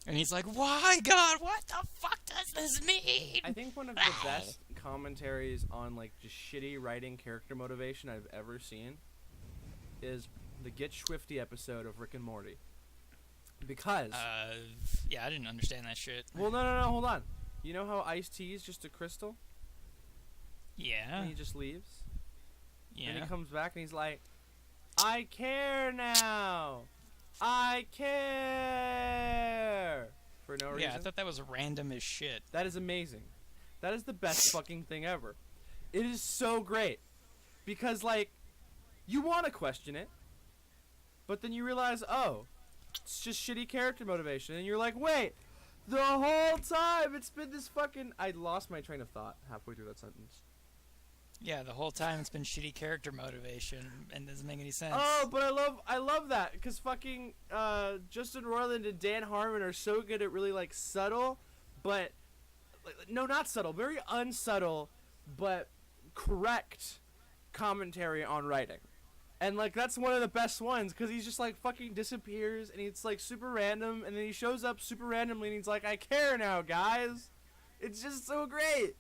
[SPEAKER 2] And he's like, "Why, God? What the fuck does this mean?"
[SPEAKER 1] I think one of the best commentaries on like just shitty writing character motivation I've ever seen is the Get Swifty episode of Rick and Morty. Because
[SPEAKER 2] yeah, I didn't understand that shit.
[SPEAKER 1] well, no, hold on. You know how Ice-T is just a crystal?
[SPEAKER 2] Yeah.
[SPEAKER 1] And he just leaves?
[SPEAKER 2] Yeah.
[SPEAKER 1] And he comes back and he's like, I care now! I care! For no reason.
[SPEAKER 2] Yeah, I thought that was random as shit.
[SPEAKER 1] That is amazing. That is the best fucking thing ever. It is so great. Because, like, you want to question it, but then you realize, oh, it's just shitty character motivation. And you're like, wait, the whole time it's been this fucking... I lost my train of thought halfway through that sentence.
[SPEAKER 2] Yeah, the whole time it's been shitty character motivation and doesn't make any sense.
[SPEAKER 1] Oh, but I love that because fucking Justin Roiland and Dan Harmon are so good at really like subtle, but no, not subtle, very unsubtle, but correct commentary on writing, and like that's one of the best ones because he's just like fucking disappears and it's like super random and then he shows up super randomly and he's like, I care now, guys. It's just so great.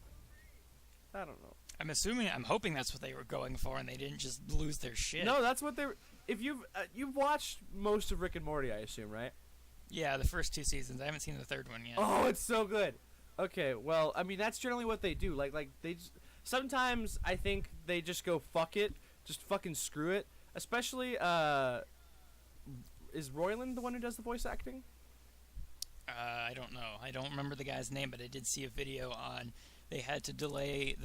[SPEAKER 1] I don't know.
[SPEAKER 2] I'm hoping that's what they were going for, and they didn't just lose their shit.
[SPEAKER 1] No, that's what they're. If you've watched most of Rick and Morty, I assume, right?
[SPEAKER 2] Yeah, the first 2 seasons. I haven't seen the third one yet.
[SPEAKER 1] Oh, it's so good. Okay, well, I mean that's generally what they do. Like they just, sometimes I think they just go fuck it, just fucking screw it. Especially is Roiland the one who does the voice acting?
[SPEAKER 2] I don't know. I don't remember the guy's name, but I did see a video on. They had to delay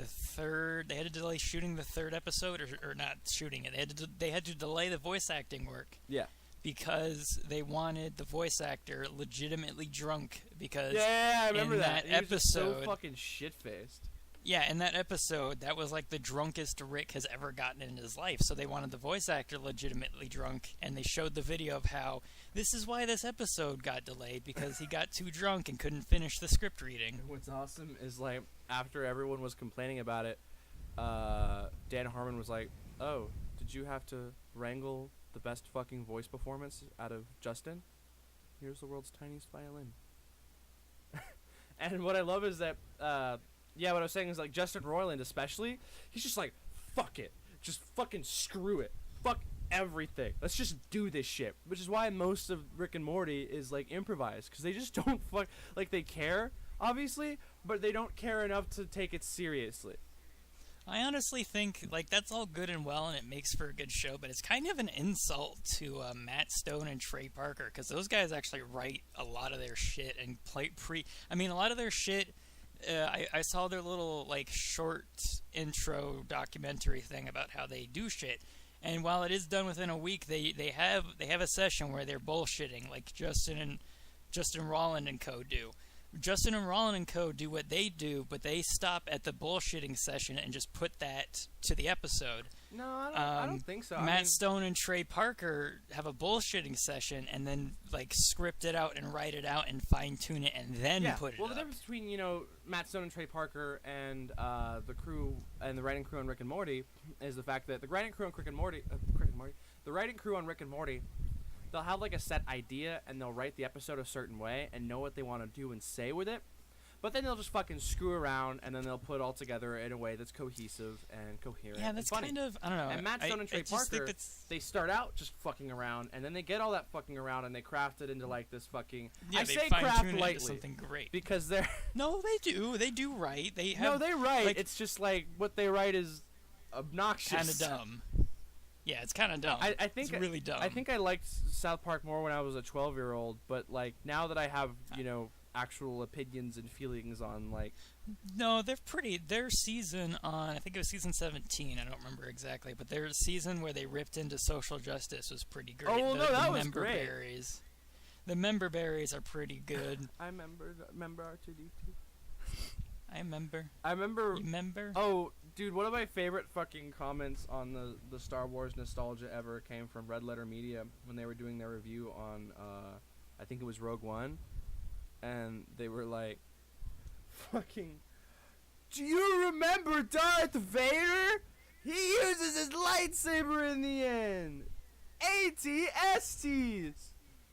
[SPEAKER 2] shooting the third episode, or not shooting it. They had to delay the voice acting work.
[SPEAKER 1] Yeah.
[SPEAKER 2] Because they wanted the voice actor legitimately drunk. Because
[SPEAKER 1] yeah, I remember
[SPEAKER 2] that
[SPEAKER 1] he was
[SPEAKER 2] episode,
[SPEAKER 1] just so fucking shit faced.
[SPEAKER 2] Yeah, in that episode, that was like the drunkest Rick has ever gotten in his life. So they wanted the voice actor legitimately drunk, and they showed the video of how this is why this episode got delayed, because he got too drunk and couldn't finish the script reading.
[SPEAKER 1] What's awesome is like after everyone was complaining about it, Dan Harmon was like, "Oh, did you have to wrangle the best fucking voice performance out of Justin? Here's the world's tiniest violin." And what I love is that. Yeah, what I was saying is, like, Justin Roiland especially, he's just like, fuck it. Just fucking screw it. Fuck everything. Let's just do this shit. Which is why most of Rick and Morty is, like, improvised. Because they just don't like, they care, obviously, but they don't care enough to take it seriously.
[SPEAKER 2] I honestly think, like, that's all good and well, and it makes for a good show, but it's kind of an insult to Matt Stone and Trey Parker, because those guys actually write a lot of their shit and a lot of their shit... I saw their little like short intro documentary thing about how they do shit, and while it is done within a week, they have a session where they're bullshitting like Justin Roiland and co do. Justin and Roiland and co do what they do, but they stop at the bullshitting session and just put that to the episode.
[SPEAKER 1] No, I don't think so.
[SPEAKER 2] Matt Stone and Trey Parker have a bullshitting session and then like script it out and write it out and fine tune it and then put it
[SPEAKER 1] well,
[SPEAKER 2] up.
[SPEAKER 1] the difference between Matt Stone and Trey Parker and the crew and the writing crew on Rick and Morty is the fact that the writing crew on Rick and Morty, the writing crew on Rick and Morty, they'll have like a set idea and they'll write the episode a certain way and know what they want to do and say with it. But then they'll just fucking screw around and then they'll put it all together in a way that's cohesive and coherent.
[SPEAKER 2] Yeah, that's
[SPEAKER 1] and funny.
[SPEAKER 2] kind of, I don't know.
[SPEAKER 1] And Matt Stone and Trey Parker, they start out just fucking around and then they get all that fucking around and they craft it into like this fucking.
[SPEAKER 2] Yeah,
[SPEAKER 1] I
[SPEAKER 2] they
[SPEAKER 1] say
[SPEAKER 2] fine-tune
[SPEAKER 1] craft
[SPEAKER 2] it into
[SPEAKER 1] lightly
[SPEAKER 2] something great.
[SPEAKER 1] because they're.
[SPEAKER 2] No, they do. They do write. They have.
[SPEAKER 1] No, they write.
[SPEAKER 2] Like,
[SPEAKER 1] it's just like what they write is obnoxious.
[SPEAKER 2] Kind of dumb. Yeah, it's kind of dumb.
[SPEAKER 1] I think
[SPEAKER 2] it's really dumb.
[SPEAKER 1] I think I liked South Park more when I was a 12-year-old, but like now that I have actual opinions and feelings on like.
[SPEAKER 2] No, they're pretty. Their season on, I think it was season 17. I don't remember exactly, but their season where they ripped into social justice was pretty great.
[SPEAKER 1] Oh well, no, that was
[SPEAKER 2] member
[SPEAKER 1] great.
[SPEAKER 2] Berries. The member berries are pretty good.
[SPEAKER 1] I remember R2D2.
[SPEAKER 2] I remember. You remember?
[SPEAKER 1] Oh, dude, one of my favorite fucking comments on the Star Wars nostalgia ever came from Red Letter Media when they were doing their review on, I think it was Rogue One, and they were like, fucking. Do you remember Darth Vader? He uses his lightsaber in the end. AT-STs.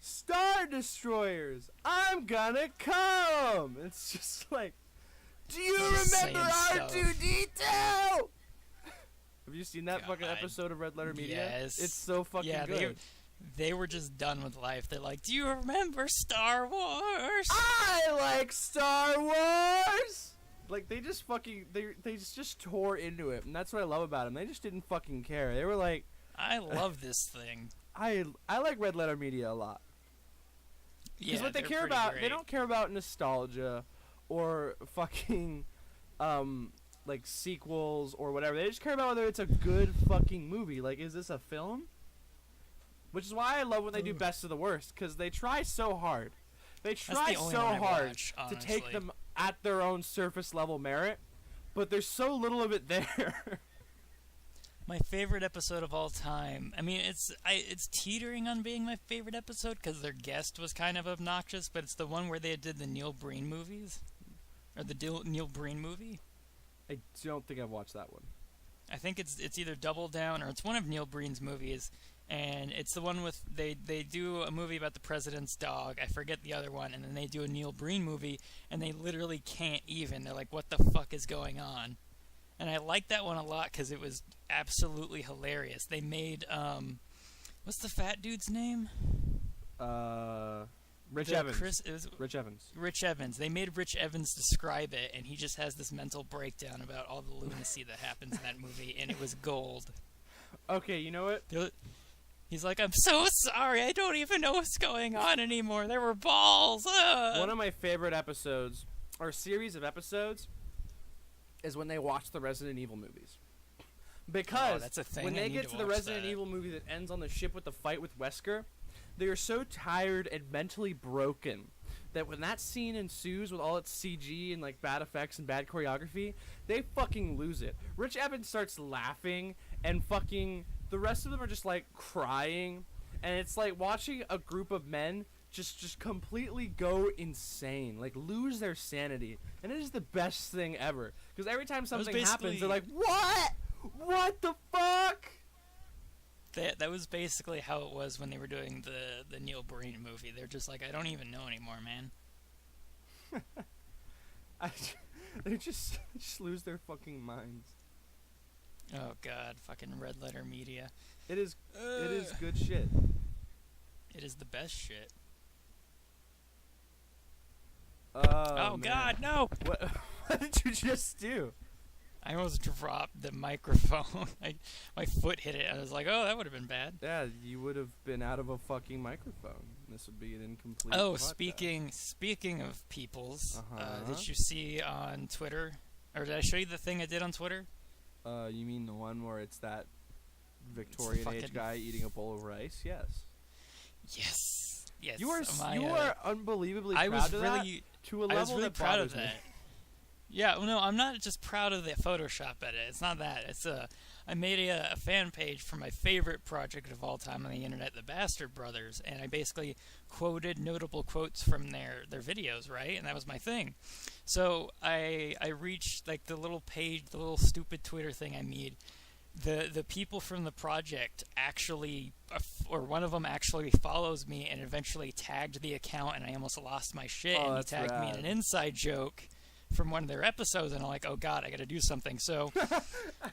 [SPEAKER 1] Star Destroyers. I'm gonna come. It's just like, do you remember R2-D2? Have you seen that fucking episode of Red Letter Media?
[SPEAKER 2] Yes.
[SPEAKER 1] It's so fucking good.
[SPEAKER 2] They were just done with life. They're like, do you remember Star Wars?
[SPEAKER 1] I like Star Wars! Like, they just fucking, they just tore into it, and that's what I love about them. They just didn't fucking care. They were like,
[SPEAKER 2] I love this thing.
[SPEAKER 1] I like Red Letter Media a lot. Because what they care about, they don't care about nostalgia or fucking, like, sequels or whatever. They just care about whether it's a good fucking movie. Like, is this a film? Which is why I love when they do Best of the Worst, because they try so hard. They try so hard to take them at their own surface level merit, but there's so little of it there.
[SPEAKER 2] My favorite episode of all time. I mean, it's teetering on being my favorite episode because their guest was kind of obnoxious, but it's the one where they did the Neil Breen movies, or the Neil Breen movie.
[SPEAKER 1] I don't think I've watched that one.
[SPEAKER 2] I think it's either Double Down or it's one of Neil Breen's movies, and it's the one with they do a movie about the president's dog. I forget the other one, and then they do a Neil Breen movie, and they literally can't even. They're like, what the fuck is going on? And I liked that one a lot because it was absolutely hilarious. They made, what's the fat dude's name?
[SPEAKER 1] Rich Evans.
[SPEAKER 2] Rich Evans. Rich Evans. They made Rich Evans describe it, and he just has this mental breakdown about all the lunacy that happens in that movie, and it was gold.
[SPEAKER 1] Okay, you know what?
[SPEAKER 2] He's like, I'm so sorry, I don't even know what's going on anymore. There were balls.
[SPEAKER 1] One of my favorite episodes, or series of episodes, is when they watch the Resident Evil movies. Because
[SPEAKER 2] that's a thing.
[SPEAKER 1] When they get to the Resident Evil movie that ends on the ship with the fight with Wesker, they are so tired and mentally broken that when that scene ensues with all its CG and like bad effects and bad choreography, they fucking lose it. Rich Evans starts laughing and fucking the rest of them are just like crying, and it's like watching a group of men just completely go insane, like lose their sanity, and it is the best thing ever. Because every time something happens, they're like, "What the fuck?"
[SPEAKER 2] That was basically how it was when they were doing the Neil Breen movie. They're just like, I don't even know anymore, man.
[SPEAKER 1] They just lose their fucking minds.
[SPEAKER 2] Oh god, fucking Red Letter Media.
[SPEAKER 1] It is good shit.
[SPEAKER 2] It is the best shit.
[SPEAKER 1] Oh
[SPEAKER 2] man. God, no!
[SPEAKER 1] What did you just do?
[SPEAKER 2] I almost dropped the microphone. My foot hit it. I was like, oh, that would have been bad.
[SPEAKER 1] Yeah, you would have been out of a fucking microphone. This would be an incomplete
[SPEAKER 2] podcast. Speaking of peoples, did you see on Twitter, or did I show you the thing I did on Twitter?
[SPEAKER 1] You mean the one where it's that Victorian age guy eating a bowl of rice? Yes.
[SPEAKER 2] Yes. Yes.
[SPEAKER 1] You are unbelievably proud of that to a level
[SPEAKER 2] I was really
[SPEAKER 1] that
[SPEAKER 2] proud of
[SPEAKER 1] me.
[SPEAKER 2] that. Yeah, well, no, I'm not just proud of the Photoshop edit. It's not that. It's I made a fan page for my favorite project of all time on the internet, the Bastard Brothers, and I basically quoted notable quotes from their videos, right? And that was my thing. So I reached like the little page, the little stupid Twitter thing I made. The people from the project actually, or one of them actually follows me and eventually tagged the account, and I almost lost my shit. And he tagged me in an inside joke from one of their episodes, and I'm like, oh god, I gotta do something. So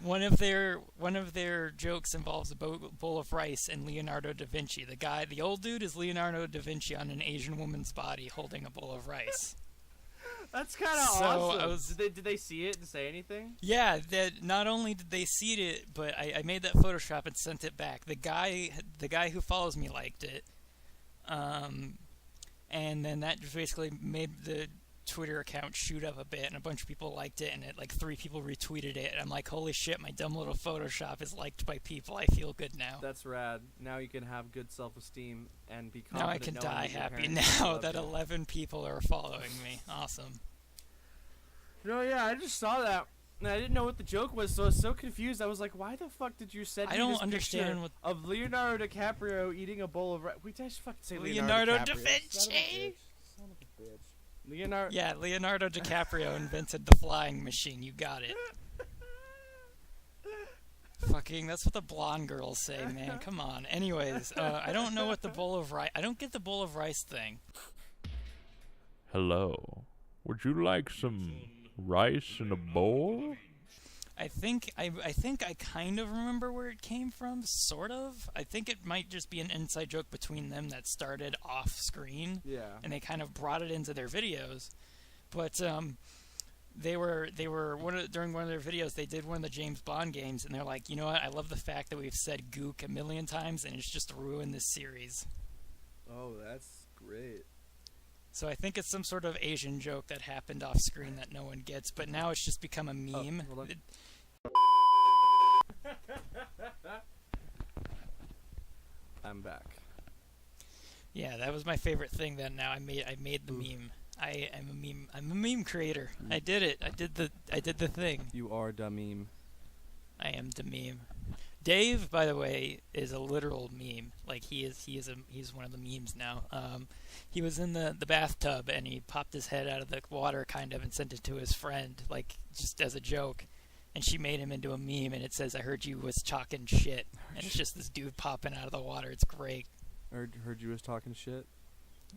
[SPEAKER 2] one of their jokes involves a bowl of rice and Leonardo da Vinci. The old dude is Leonardo da Vinci on an Asian woman's body holding a bowl of rice.
[SPEAKER 1] That's kind of awesome. Did they see it and say anything? Yeah,
[SPEAKER 2] that not only did they see it, but I made that Photoshop and sent it back. The guy who follows me liked it, and then that basically made the Twitter account shoot up a bit, and a bunch of people liked it, and like 3 people retweeted it, and I'm like, holy shit, my dumb little Photoshop is liked by people. I feel good now.
[SPEAKER 1] That's rad. Now you can have good self-esteem and be confident.
[SPEAKER 2] Now I can die happy now that 11 people are following me. Awesome.
[SPEAKER 1] No, yeah, I just saw that, and I didn't know what the joke was, so I was so confused. I was like, why the fuck did you send me this picture of Leonardo DiCaprio eating a bowl of rice? We just fucking say Leonardo
[SPEAKER 2] da Vinci!
[SPEAKER 1] Son of a bitch. Leonardo.
[SPEAKER 2] Yeah, Leonardo DiCaprio invented the flying machine. You got it. Fucking, that's what the blonde girls say, man. Come on. Anyways, I don't know what the bowl of rice... I don't get the bowl of rice thing.
[SPEAKER 5] Hello. Would you like some rice in a bowl?
[SPEAKER 2] I think I kind of remember where it came from, sort of. I think it might just be an inside joke between them that started off screen.
[SPEAKER 1] Yeah.
[SPEAKER 2] And they kind of brought it into their videos. But they were during one of their videos, they did one of the James Bond games, and they're like, you know what? I love the fact that we've said gook a million times, and it's just ruined this series.
[SPEAKER 1] Oh, that's great.
[SPEAKER 2] So I think it's some sort of Asian joke that happened off screen that no one gets, but now it's just become a meme.
[SPEAKER 1] Oh, hold on. I'm back.
[SPEAKER 2] Yeah, that was my favorite thing. That now I made the meme. I am a meme. I'm a meme creator. I did it. I did the thing.
[SPEAKER 1] You are the meme.
[SPEAKER 2] I am the meme. Dave, by the way, is a literal meme. Like he's one of the memes now. He was in the bathtub and he popped his head out of the water kind of and sent it to his friend, like just as a joke. And she made him into a meme, and it says, "I heard you was talking shit," and it's just this dude popping out of the water. It's great.
[SPEAKER 1] Heard you was talking shit.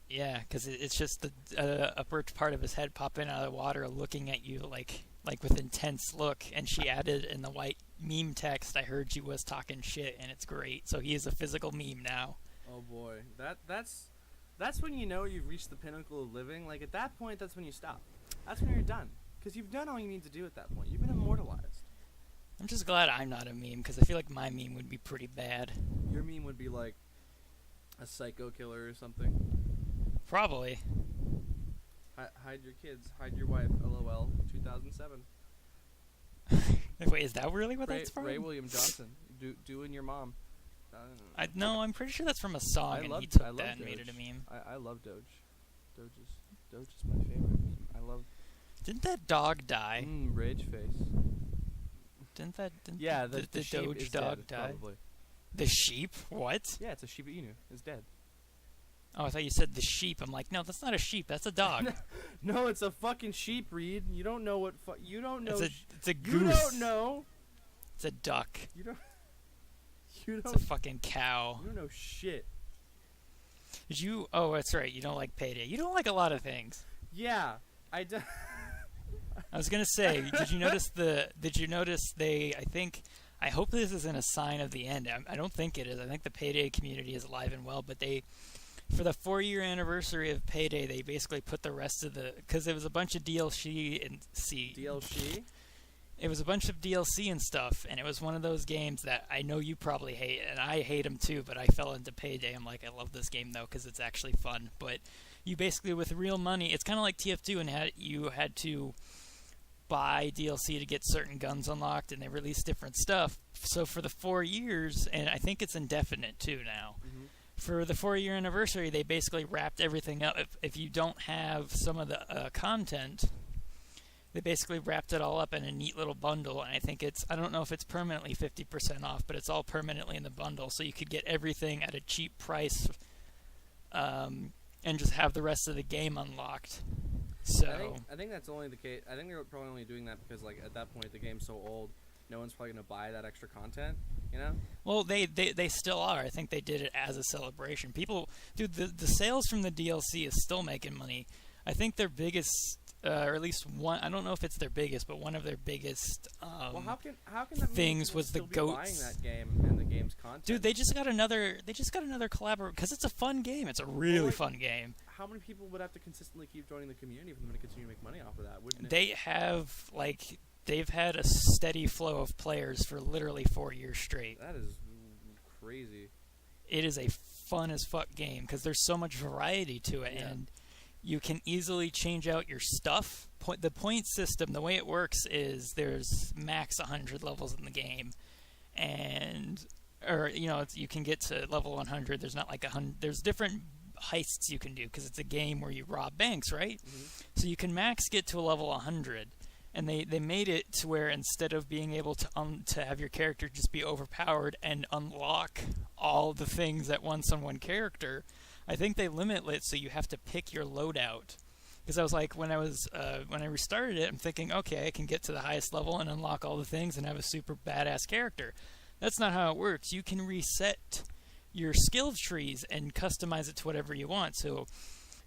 [SPEAKER 2] Yeah, because it's just the upper part of his head popping out of the water, looking at you like with intense look. And she added in the white meme text, "I heard you was talking shit," and it's great. So he is a physical meme now.
[SPEAKER 1] Oh boy, that's when you know you've reached the pinnacle of living. Like at that point, that's when you stop. That's when you're done. Because you've done all you need to do at that point. You've been immortalized.
[SPEAKER 2] I'm just glad I'm not a meme, because I feel like my meme would be pretty bad.
[SPEAKER 1] Your meme would be like a psycho killer or something.
[SPEAKER 2] Probably.
[SPEAKER 1] Hide your kids. Hide your wife. LOL. 2007.
[SPEAKER 2] Wait, is that really what that's from?
[SPEAKER 1] Ray William Johnson. Doing your mom.
[SPEAKER 2] No, I'm pretty sure that's from a song, and he
[SPEAKER 1] I
[SPEAKER 2] took
[SPEAKER 1] love
[SPEAKER 2] that and
[SPEAKER 1] Doge.
[SPEAKER 2] made it a meme.
[SPEAKER 1] I love Doge. Doge is my favorite meme. I love...
[SPEAKER 2] Didn't that dog die?
[SPEAKER 1] Rage face.
[SPEAKER 2] Didn't
[SPEAKER 1] the sheep
[SPEAKER 2] Doge
[SPEAKER 1] is
[SPEAKER 2] dog
[SPEAKER 1] dead,
[SPEAKER 2] die?
[SPEAKER 1] Probably.
[SPEAKER 2] The sheep? What?
[SPEAKER 1] Yeah, it's a Shiba Inu. It's dead.
[SPEAKER 2] Oh, I thought you said the sheep. I'm like, no, that's not a sheep. That's a dog.
[SPEAKER 1] No, it's a fucking sheep, Reid. You don't know what... you don't know...
[SPEAKER 2] It's a goose.
[SPEAKER 1] You don't know.
[SPEAKER 2] It's a duck.
[SPEAKER 1] You don't...
[SPEAKER 2] It's a fucking cow.
[SPEAKER 1] You don't know shit.
[SPEAKER 2] Did you... Oh, that's right. You don't like Payday. You don't like a lot of things.
[SPEAKER 1] Yeah, I do.
[SPEAKER 2] I was gonna say, did you notice they? I hope this isn't a sign of the end. I don't think it is. I think the Payday community is alive and well. But for the 4-year anniversary of Payday, they basically put the rest of because it was a bunch of DLC and
[SPEAKER 1] DLC.
[SPEAKER 2] It was a bunch of DLC and stuff, and it was one of those games that I know you probably hate, and I hate them too. But I fell into Payday. I'm like, I love this game though because it's actually fun. But you basically, with real money, it's kind of like TF2, and you had to buy DLC to get certain guns unlocked, and they released different stuff. So for the 4 years, and I think it's indefinite too now, for the 4-year anniversary, they basically wrapped everything up. If you don't have some of the content, they basically wrapped it all up in a neat little bundle, and I don't know if it's permanently 50% off, but it's all permanently in the bundle, so you could get everything at a cheap price, and just have the rest of the game unlocked. So
[SPEAKER 1] I think that's only the case. I think they're probably only doing that because, like, at that point the game's so old, no one's probably gonna buy that extra content. You know?
[SPEAKER 2] Well, they still are. I think they did it as a celebration. People, dude, the sales from the DLC is still making money. I think their biggest, or at least one. I don't know if it's their biggest, but one of their biggest.
[SPEAKER 1] Well, how can that
[SPEAKER 2] things was the
[SPEAKER 1] still be
[SPEAKER 2] goats.
[SPEAKER 1] buying that game and the game's content?
[SPEAKER 2] Dude, they just got another collaboration because it's a fun game. It's a really fun game.
[SPEAKER 1] How many people would have to consistently keep joining the community for them to continue to make money off of that? Wouldn't it?
[SPEAKER 2] They have they've had a steady flow of players for literally 4 years straight.
[SPEAKER 1] That is crazy.
[SPEAKER 2] It is a fun as fuck game because there's so much variety to it, and you can easily change out your stuff. The point system, the way it works is there's max 100 levels in the game, you can get to level 100. There's not like 100. There's different heists you can do because it's a game where you rob banks, right? So you can max get to a level 100, and they made it to where instead of being able to have your character just be overpowered and unlock all the things at once on one character, I think they limit it so you have to pick your loadout. Because I was like, when I restarted it, I'm thinking, okay, I can get to the highest level and unlock all the things and have a super badass character. That's not how it works. You can reset your skill trees and customize it to whatever you want. So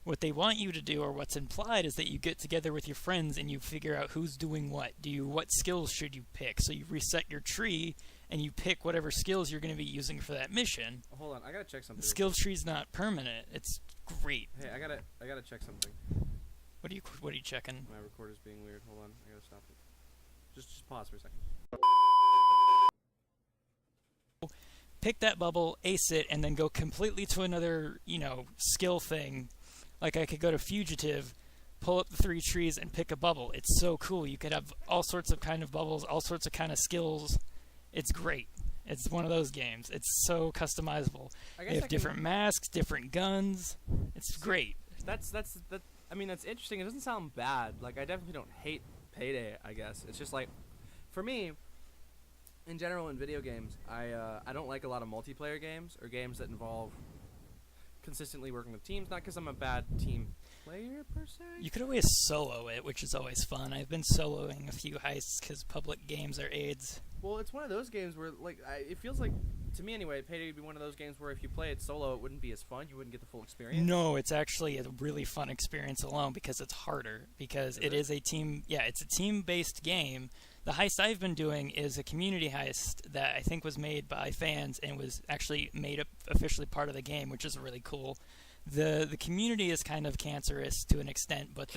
[SPEAKER 2] what they want you to do, or what's implied, is that you get together with your friends and you figure out who's doing what. What skills should you pick? So you reset your tree and you pick whatever skills you're going to be using for that mission.
[SPEAKER 1] Hold on, I gotta check something.
[SPEAKER 2] The skill tree's not permanent. It's great.
[SPEAKER 1] Hey, I gotta check something.
[SPEAKER 2] What are you checking?
[SPEAKER 1] My recorder's being weird. Hold on, I gotta stop it. Just pause for a second.
[SPEAKER 2] Pick that bubble, ace it, and then go completely to another, skill thing. Like I could go to Fugitive, pull up the 3 trees, and pick a bubble. It's so cool. You could have all sorts of kind of bubbles, all sorts of kind of skills. It's great. It's one of those games. It's so customizable. You have different masks, different guns. It's great.
[SPEAKER 1] That's I mean, that's interesting. It doesn't sound bad. Like, I definitely don't hate Payday, I guess. It's just like, for me, in general in video games, I don't like a lot of multiplayer games or games that involve consistently working with teams. Not because I'm a bad team player, per se.
[SPEAKER 2] You could always solo it, which is always fun. I've been soloing a few heists because public games are AIDS.
[SPEAKER 1] Well, it's one of those games where, like, it feels like, to me anyway, Payday would be one of those games where if you play it solo, it wouldn't be as fun. You wouldn't get the full experience.
[SPEAKER 2] No, it's actually a really fun experience alone because it's harder. Because it's a team-based game. The heist I've been doing is a community heist that I think was made by fans and was actually made officially part of the game, which is really cool. The community is kind of cancerous to an extent, but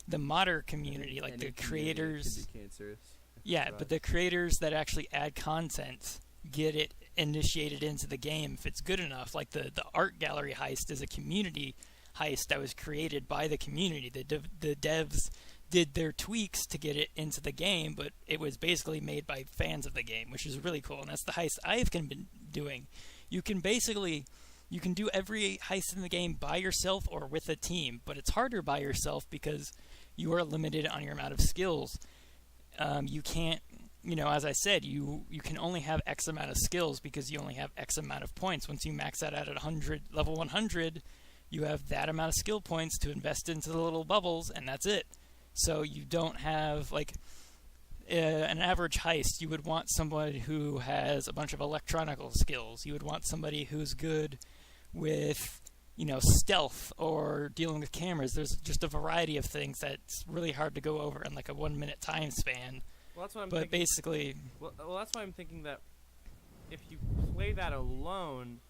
[SPEAKER 2] the modder community, like the creators,
[SPEAKER 1] can be cancerous.
[SPEAKER 2] Yeah, but the creators that actually add content get it initiated into the game if it's good enough. Like the art gallery heist is a community heist that was created by the community. The devs did their tweaks to get it into the game, but it was basically made by fans of the game, which is really cool. And that's the heist I've been doing. You can do every heist in the game by yourself or with a team, but it's harder by yourself because you are limited on your amount of skills. You can't, as I said, you can only have X amount of skills because you only have X amount of points. Once you max that out at level 100, you have that amount of skill points to invest into the little bubbles, and that's it. So you don't have, like, an average heist. You would want somebody who has a bunch of electronical skills. You would want somebody who's good with, stealth or dealing with cameras. There's just a variety of things that's really hard to go over in, like, a 1-minute time span.
[SPEAKER 1] Well, that's what I'm
[SPEAKER 2] but
[SPEAKER 1] thinking.
[SPEAKER 2] basically...
[SPEAKER 1] Well, that's why I'm thinking that if you play that alone,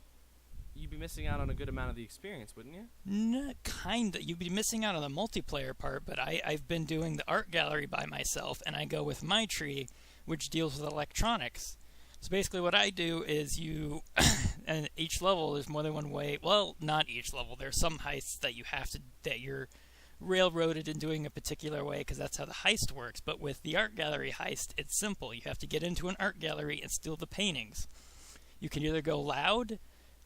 [SPEAKER 1] you'd be missing out on a good amount of the experience, wouldn't you?
[SPEAKER 2] No, kinda. You'd be missing out on the multiplayer part, but I've been doing the art gallery by myself, and I go with my tree, which deals with electronics. So basically what I do is and each level there's more than one way, well, not each level, there's some heists that you're railroaded in doing a particular way because that's how the heist works, but with the art gallery heist, it's simple. You have to get into an art gallery and steal the paintings. You can either go loud,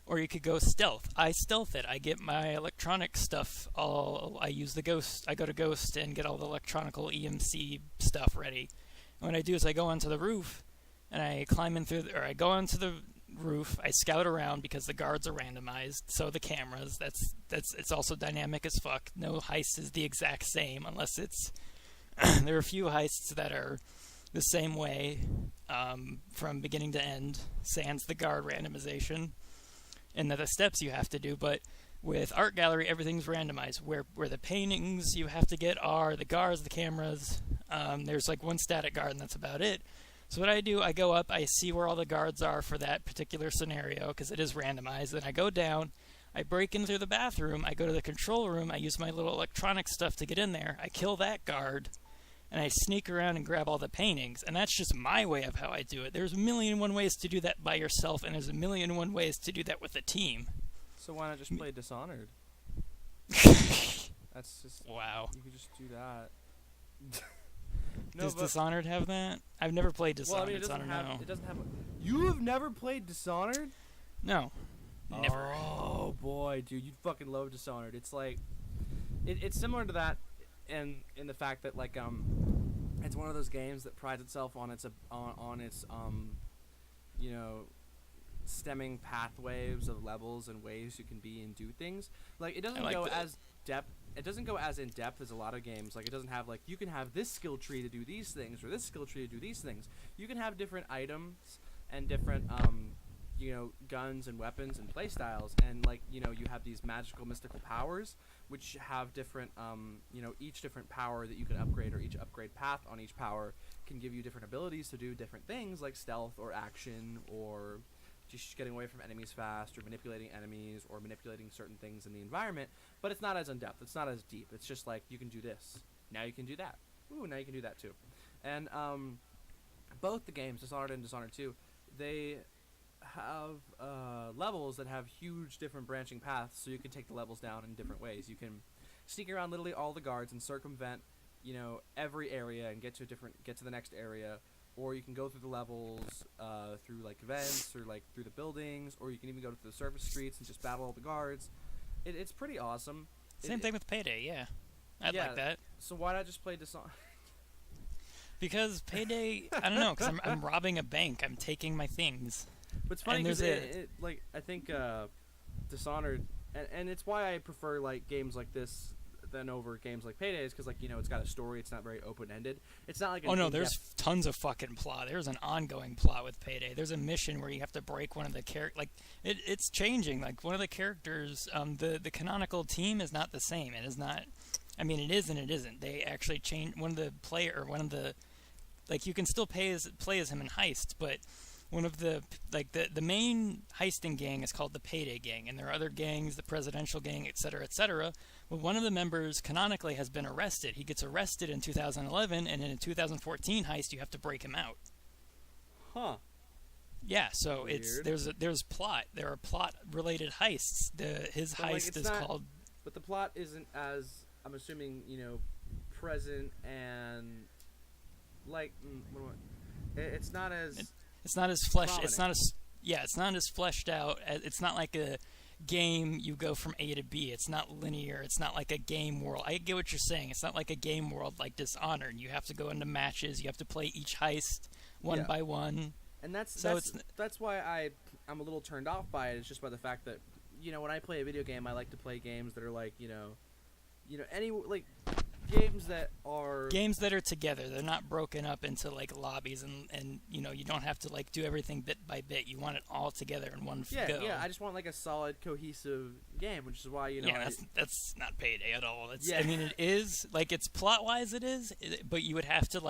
[SPEAKER 2] or you could go stealth. I stealth it. I get my electronic stuff I use the Ghost. I go to Ghost and get all the electronical EMC stuff ready. And what I do is I go onto the roof, and I climb in I go onto the roof. I scout around because the guards are randomized. So the cameras. It's also dynamic as fuck. No heist is the exact same unless it's. There are a few heists that are the same way from beginning to end, sans the guard randomization, and the steps you have to do. But with art gallery, everything's randomized. Where the paintings you have to get are the guards, the cameras. There's like one static guard, and that's about it. So what I do, I go up, I see where all the guards are for that particular scenario, because it is randomized. Then I go down, I break in through the bathroom, I go to the control room, I use my little electronic stuff to get in there, I kill that guard, and I sneak around and grab all the paintings. And that's just my way of how I do it. There's 1,000,001 ways to do that by yourself, and there's 1,000,001 ways to do that with a team.
[SPEAKER 1] So why not just play Dishonored? That's just...
[SPEAKER 2] Wow.
[SPEAKER 1] You could just do that.
[SPEAKER 2] Does Dishonored have that? I've never played Dishonored.
[SPEAKER 1] Well, I mean,
[SPEAKER 2] so I don't know.
[SPEAKER 1] It doesn't have... You have never played Dishonored?
[SPEAKER 2] No. Never.
[SPEAKER 1] Oh, boy, dude. You'd fucking love Dishonored. It's like... It's similar to that in the fact that, like, it's one of those games that prides itself on its stemming pathways of levels and ways you can be and do things. Like, it doesn't go as it doesn't go as in depth as a lot of games. Like, it doesn't have like you can have this skill tree to do these things or this skill tree to do these things. You can have different items and different guns and weapons and play styles, and like you have these magical mystical powers which have different each different power that you can upgrade, or each upgrade path on each power can give you different abilities to do different things like stealth or action or just getting away from enemies fast, or manipulating enemies, or manipulating certain things in the environment. But it's not as in-depth, it's not as deep. It's just like, you can do this, now you can do that, ooh, now you can do that too. And both the games, Dishonored and Dishonored 2, they have levels that have huge different branching paths, so you can take the levels down in different ways. You can sneak around literally all the guards and circumvent every area and get to the next area, or you can go through the levels through like vents, or like through the buildings, or you can even go to the surface streets and just battle all the guards. It's pretty awesome.
[SPEAKER 2] Same thing with Payday, yeah. I'd like that.
[SPEAKER 1] So why not just play Dishonored?
[SPEAKER 2] Because Payday, I don't know, because I'm robbing a bank, I'm taking my things.
[SPEAKER 1] But it's funny
[SPEAKER 2] because
[SPEAKER 1] I think Dishonored, and it's why I prefer like games like this than over games like Payday, is because like it's got a story. It's not very open-ended. It's not like
[SPEAKER 2] there's tons of fucking plot. There's an ongoing plot with Payday. There's a mission where you have to break one of the characters. Like it's changing. Like one of the characters, the canonical team is not the same. It is not. I mean, it is and it isn't. They actually change one of the like you can still play as him in Heist, but one of the main heisting gang is called the Payday Gang, and there are other gangs, the Presidential Gang, etc., etc. Well, one of the members canonically has been arrested. He gets arrested in 2011, and in a 2014 heist, you have to break him out.
[SPEAKER 1] Huh.
[SPEAKER 2] Yeah, so
[SPEAKER 1] Weird.
[SPEAKER 2] there's plot. There are plot-related heists. His heist is called.
[SPEAKER 1] But the plot isn't as, I'm assuming, present and like it's not as.
[SPEAKER 2] It's not as fleshed.
[SPEAKER 1] prominent.
[SPEAKER 2] It's not as fleshed out. It's not like a game you go from A to B. It's not linear. It's not like a game world. I get what you're saying. It's not like a game world like Dishonored. You have to go into matches. You have to play each heist one by one.
[SPEAKER 1] And that's why I'm a little turned off by it. It's just by the fact that when I play a video game, I like to play games that are like games that are
[SPEAKER 2] together. They're not broken up into like lobbies, and you don't have to like do everything bit by bit. You want it all together in one go.
[SPEAKER 1] Yeah, I just want like a solid, cohesive game, which is why
[SPEAKER 2] that's not Payday at all. I mean, it is like it's plot wise, but you would have to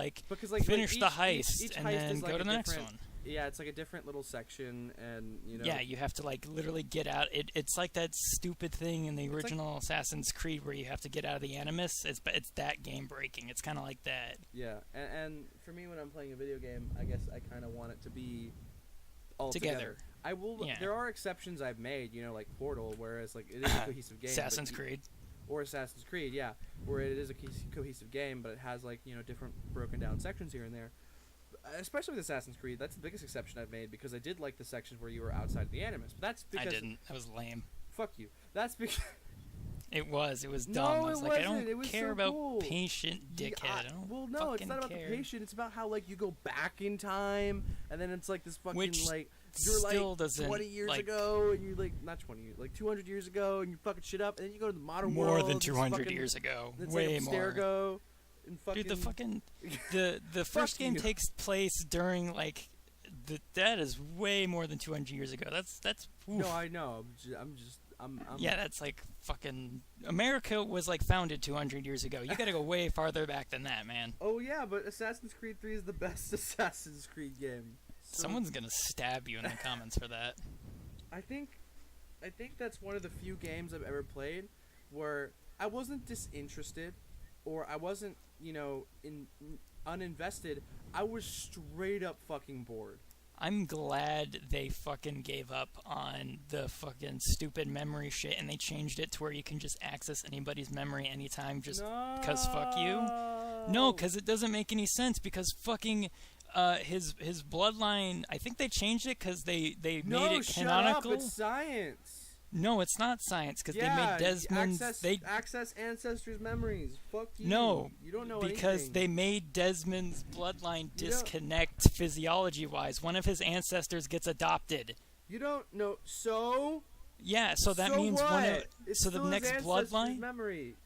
[SPEAKER 2] finish the heist
[SPEAKER 1] each
[SPEAKER 2] and
[SPEAKER 1] heist
[SPEAKER 2] then
[SPEAKER 1] is
[SPEAKER 2] go to the next one.
[SPEAKER 1] Yeah, it's like a different little section, and
[SPEAKER 2] Yeah, you have to literally get out. It's like that stupid thing in the original Assassin's Creed where you have to get out of the Animus. It's that game breaking. It's kind of like that.
[SPEAKER 1] Yeah, and for me, when I'm playing a video game, I guess I kind of want it to be all together. I will. Yeah. There are exceptions I've made, like Portal, whereas it is a cohesive game.
[SPEAKER 2] Assassin's Creed.
[SPEAKER 1] Or Assassin's Creed, yeah, where it is a cohesive game, but it has different broken down sections here and there. Especially with Assassin's Creed, that's the biggest exception I've made, because I did like the sections where you were outside of the Animus. But that's because
[SPEAKER 2] I didn't. That was lame.
[SPEAKER 1] Fuck you. That's because
[SPEAKER 2] it was dumb.
[SPEAKER 1] No,
[SPEAKER 2] I was like, I
[SPEAKER 1] wasn't.
[SPEAKER 2] don't care
[SPEAKER 1] so
[SPEAKER 2] about
[SPEAKER 1] cool.
[SPEAKER 2] patient dickhead. I don't
[SPEAKER 1] well, no, it's not about
[SPEAKER 2] care.
[SPEAKER 1] the patient. It's about how you go back in time, and then it's this fucking
[SPEAKER 2] Which
[SPEAKER 1] you're
[SPEAKER 2] still doesn't
[SPEAKER 1] 20 years ago, and you're not 20 years, 200 years ago, and you fucking shit up, and then you go to the modern world.
[SPEAKER 2] More than 200 years ago. Way more.
[SPEAKER 1] Fucking
[SPEAKER 2] Dude, the first game takes place during that is way more than 200 years ago. That's oof.
[SPEAKER 1] No, I know. I'm
[SPEAKER 2] yeah, that's fucking America was founded 200 years ago. You got to go way farther back than that, man.
[SPEAKER 1] Oh yeah, but Assassin's Creed 3 is the best Assassin's Creed game. So
[SPEAKER 2] Someone's gonna stab you in the comments for that.
[SPEAKER 1] I think that's one of the few games I've ever played where I wasn't disinterested, or I wasn't, uninvested. I was straight up fucking bored.
[SPEAKER 2] I'm glad they fucking gave up on the fucking stupid memory shit, and they changed it to where you can just access anybody's memory anytime just because fuck you. No, because it doesn't make any sense, because fucking his bloodline, I think they changed it because they made it canonical.
[SPEAKER 1] Shut up, it's science.
[SPEAKER 2] No, it's not science, because they made Desmond's...
[SPEAKER 1] access ancestors' memories. Fuck you.
[SPEAKER 2] No,
[SPEAKER 1] you don't know
[SPEAKER 2] because
[SPEAKER 1] anything.
[SPEAKER 2] they made Desmond's bloodline disconnect physiology-wise. One of his ancestors gets adopted.
[SPEAKER 1] You don't know, so...
[SPEAKER 2] Yeah, so that means
[SPEAKER 1] what?
[SPEAKER 2] one of...
[SPEAKER 1] It's
[SPEAKER 2] so the
[SPEAKER 1] still
[SPEAKER 2] next
[SPEAKER 1] his
[SPEAKER 2] bloodline...
[SPEAKER 1] memory.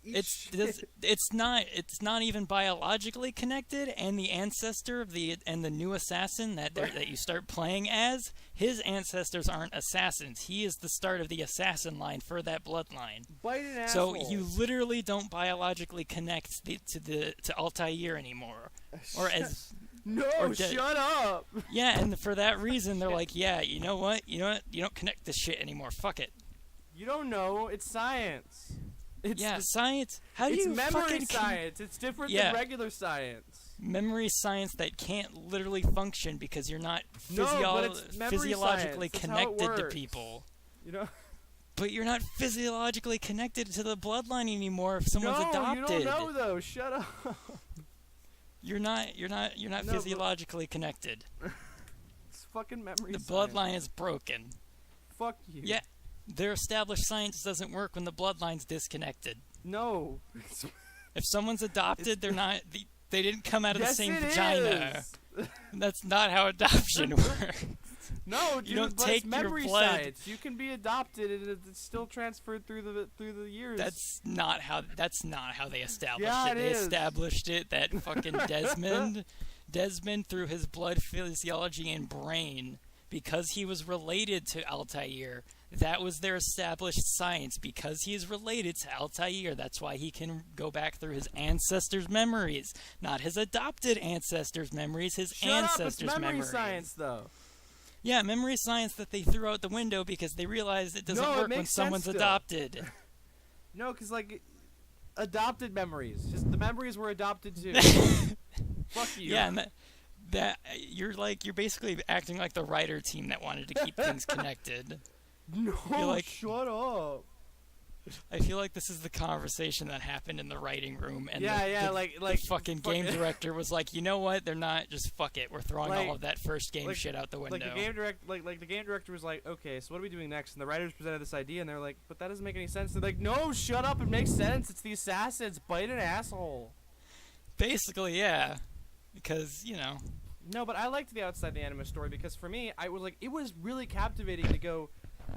[SPEAKER 2] It's not even biologically connected, and the ancestor of the new assassin that you start playing as, his ancestors aren't assassins. He is the start of the assassin line for that bloodline.
[SPEAKER 1] Bite an
[SPEAKER 2] So
[SPEAKER 1] asshole.
[SPEAKER 2] you literally don't biologically connect to Altair anymore, or as
[SPEAKER 1] No,
[SPEAKER 2] or
[SPEAKER 1] shut up.
[SPEAKER 2] yeah, and for that reason they're like, yeah, you know what, you don't connect this shit anymore. Fuck it.
[SPEAKER 1] You don't know. It's science. It's
[SPEAKER 2] Science. How do
[SPEAKER 1] it's
[SPEAKER 2] you
[SPEAKER 1] memory
[SPEAKER 2] fucking
[SPEAKER 1] science. It's different than regular science.
[SPEAKER 2] memory science that can't literally function because you're not
[SPEAKER 1] But it's memory
[SPEAKER 2] physiologically
[SPEAKER 1] science. That's how it
[SPEAKER 2] connected to
[SPEAKER 1] works.
[SPEAKER 2] people.
[SPEAKER 1] You know.
[SPEAKER 2] But you're not physiologically connected to the bloodline anymore if someone's adopted.
[SPEAKER 1] You don't know though. Shut up.
[SPEAKER 2] You're not
[SPEAKER 1] No,
[SPEAKER 2] physiologically connected.
[SPEAKER 1] It's fucking memory
[SPEAKER 2] The
[SPEAKER 1] science.
[SPEAKER 2] bloodline is broken.
[SPEAKER 1] Fuck you.
[SPEAKER 2] Yeah, their established science doesn't work when the bloodline's disconnected.
[SPEAKER 1] No.
[SPEAKER 2] If someone's adopted, they're not. They didn't come out of the
[SPEAKER 1] Yes,
[SPEAKER 2] same
[SPEAKER 1] it
[SPEAKER 2] vagina.
[SPEAKER 1] is.
[SPEAKER 2] That's not how adoption works.
[SPEAKER 1] No, dude,
[SPEAKER 2] You don't
[SPEAKER 1] but
[SPEAKER 2] take
[SPEAKER 1] it's
[SPEAKER 2] your
[SPEAKER 1] memory
[SPEAKER 2] blood-
[SPEAKER 1] science. You can be adopted and it's still transferred through the years.
[SPEAKER 2] That's not how they established
[SPEAKER 1] Yeah,
[SPEAKER 2] it.
[SPEAKER 1] it
[SPEAKER 2] They
[SPEAKER 1] is.
[SPEAKER 2] established it that fucking Desmond through his blood physiology and brain, because he was related to Altair, that was their established science. Because he is related to Altair, that's why he can go back through his ancestors' memories, not his adopted ancestors' memories, his
[SPEAKER 1] Shut
[SPEAKER 2] ancestors'
[SPEAKER 1] up, it's memory
[SPEAKER 2] memories.
[SPEAKER 1] science though.
[SPEAKER 2] Yeah, memory science that they threw out the window because they realized it doesn't
[SPEAKER 1] No, it
[SPEAKER 2] work when
[SPEAKER 1] makes
[SPEAKER 2] someone's
[SPEAKER 1] sense still.
[SPEAKER 2] adopted.
[SPEAKER 1] No, because like adopted memories. Just the memories were adopted too. Fuck you.
[SPEAKER 2] Yeah, and that you're basically acting like the writer team that wanted to keep things connected.
[SPEAKER 1] No,
[SPEAKER 2] You're like-
[SPEAKER 1] shut up.
[SPEAKER 2] I feel like this is the conversation that happened in the writing room, and
[SPEAKER 1] like
[SPEAKER 2] the fucking game director was like, you know what? They're not. Just fuck it. We're throwing all of that first game shit out the window.
[SPEAKER 1] Like the game director was like, okay, so what are we doing next? And the writers presented this idea, and they're like, but that doesn't make any sense. They're like, no, shut up. It makes sense. It's the assassins. Bite an asshole.
[SPEAKER 2] Basically, yeah, because
[SPEAKER 1] No, but I liked the outside the anime story because for me, I was like, it was really captivating to go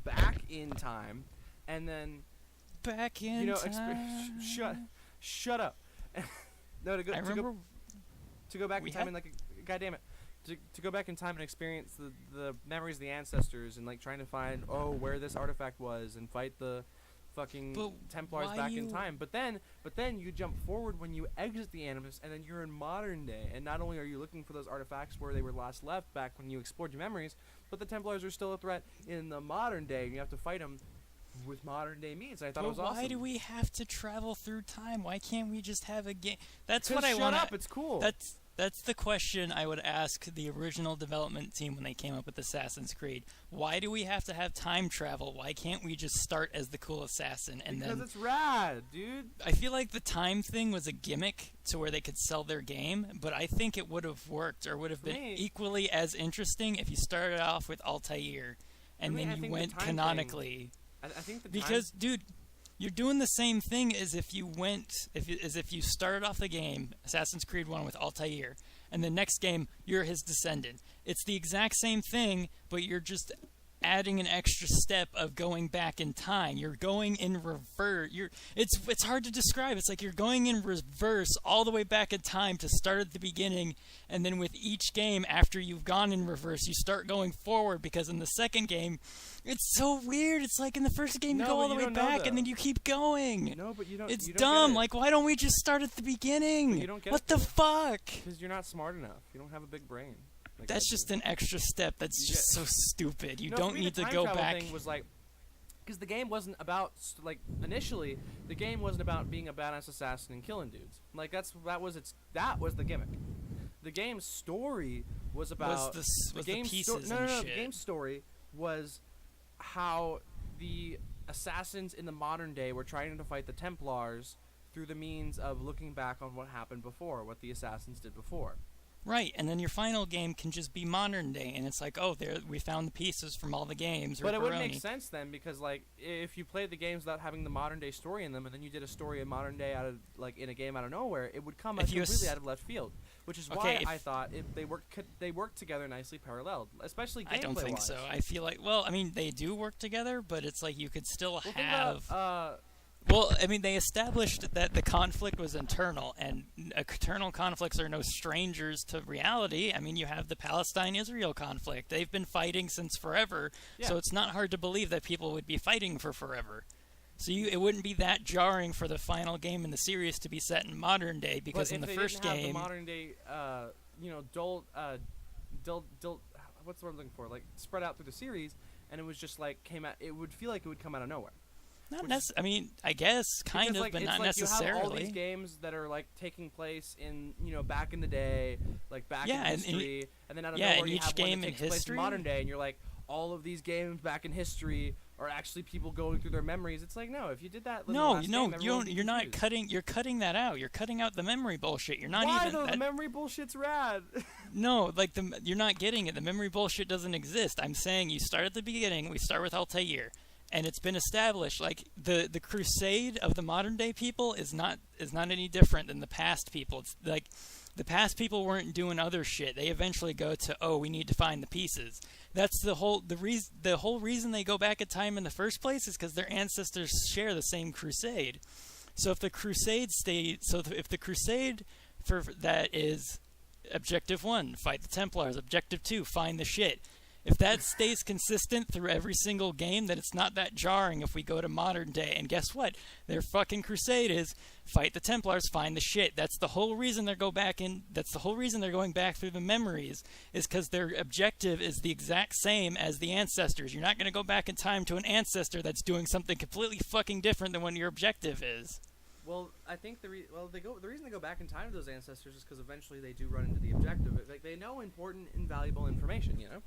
[SPEAKER 1] back in time, and then
[SPEAKER 2] back in time.
[SPEAKER 1] shut up. No, to go back in time and God damn it, to go back in time and experience the memories of the ancestors and like trying to find where this artifact was and fight the fucking Templars back in time. But then you jump forward when you exit the Animus, and then you're in modern day. And not only are you looking for those artifacts where they were last left back when you explored your memories, but the Templars are still a threat in the modern day, and you have to fight them with modern day means. I thought it was awesome.
[SPEAKER 2] Why do we have to travel through time? Why can't we just have a game? That's what I want.
[SPEAKER 1] Shut up! It's cool.
[SPEAKER 2] That's the question I would ask the original development team when they came up with Assassin's Creed. Why do we have to have time travel? Why can't we just start as the cool assassin and
[SPEAKER 1] because
[SPEAKER 2] then?
[SPEAKER 1] It's rad, dude.
[SPEAKER 2] I feel like the time thing was a gimmick to where they could sell their game, but I think it would have worked or would have been equally as interesting if you started off with Altair and then you went canonically.
[SPEAKER 1] I think
[SPEAKER 2] because, dude, you're doing the same thing as if you started off the game, Assassin's Creed 1 with Altair, and the next game, you're his descendant. It's the exact same thing, but you're just adding an extra step of going back in time. You're going in reverse. It's hard to describe. It's like you're going in reverse all the way back in time to start at the beginning, and then with each game, after you've gone in reverse, you start going forward, because in the second game, it's so weird. It's like in the first game, you go all the way back, and then you keep going.
[SPEAKER 1] No, but you don't.
[SPEAKER 2] It's
[SPEAKER 1] you don't
[SPEAKER 2] dumb.
[SPEAKER 1] get it.
[SPEAKER 2] Like, why don't we just start at the beginning?
[SPEAKER 1] You don't get
[SPEAKER 2] what
[SPEAKER 1] it,
[SPEAKER 2] the
[SPEAKER 1] though.
[SPEAKER 2] fuck?
[SPEAKER 1] Because you're not smart enough. You don't have a big brain. Like
[SPEAKER 2] That's
[SPEAKER 1] I
[SPEAKER 2] just
[SPEAKER 1] do.
[SPEAKER 2] an extra step. That's just so stupid. You
[SPEAKER 1] No,
[SPEAKER 2] don't
[SPEAKER 1] for me,
[SPEAKER 2] need
[SPEAKER 1] the
[SPEAKER 2] to
[SPEAKER 1] time
[SPEAKER 2] go
[SPEAKER 1] travel
[SPEAKER 2] back.
[SPEAKER 1] Thing was like, because the game wasn't about initially the game wasn't about being a badass assassin and killing dudes. Like that was the gimmick. The game's story was about
[SPEAKER 2] the
[SPEAKER 1] game's
[SPEAKER 2] pieces
[SPEAKER 1] no,
[SPEAKER 2] and
[SPEAKER 1] no,
[SPEAKER 2] shit.
[SPEAKER 1] The game's story was how the assassins in the modern day were trying to fight the Templars through the means of looking back on what happened before, what the assassins did before.
[SPEAKER 2] Right, and then your final game can just be modern day, and it's like, oh, there we found the pieces from all the games.
[SPEAKER 1] But it wouldn't make sense then, because like if you played the games without having the modern day story in them, and then you did a story in modern day out of in a game out of nowhere, it would come completely out of left field. Which is why I thought they work together nicely paralleled, especially gameplay-wise.
[SPEAKER 2] I don't think so. I feel like, well, I mean, they do work together, but it's like you could still have. Well, I mean, they established that the conflict was internal, and internal conflicts are no strangers to reality. I mean, you have the Palestine-Israel conflict. They've been fighting since forever, so it's not hard to believe that people would be fighting for forever. So it wouldn't be that jarring for the final game in the series to be set in modern day, because in the first game...
[SPEAKER 1] But if they didn't have the modern day, what's the word I'm looking for? Like, spread out through the series, and it was just like, it would feel like it would come out of nowhere.
[SPEAKER 2] I mean, I guess kind of, but not necessarily.
[SPEAKER 1] You have all these games that are like taking place in back in the day, like back in history, and then out of nowhere you have one that takes place in modern day, and you're like, all of these games back in history are actually people going through their memories. It's like, no, if you did that,
[SPEAKER 2] you're not cutting. You're cutting that out. You're cutting out the memory bullshit. You're not
[SPEAKER 1] Why though? The memory bullshit's rad.
[SPEAKER 2] No, like you're not getting it. The memory bullshit doesn't exist. I'm saying you start at the beginning. We start with Altair. And it's been established, like the crusade of the modern day people is not any different than the past people. It's like the past people weren't doing other shit. They eventually go to, we need to find the pieces. That's the whole reason they go back in time in the first place is because their ancestors share the same crusade. So if the crusade for that is objective 1, fight the Templars. Objective 2, find the shit. If that stays consistent through every single game, then it's not that jarring if we go to modern day. And guess what? Their fucking crusade is fight the Templars, find the shit. That's the whole reason they're going back through the memories, is because their objective is the exact same as the ancestors. You're not going to go back in time to an ancestor that's doing something completely fucking different than what your objective is.
[SPEAKER 1] Well, I think the reason they go back in time to those ancestors is because eventually they do run into the objective. Like, they know important and valuable information, you know?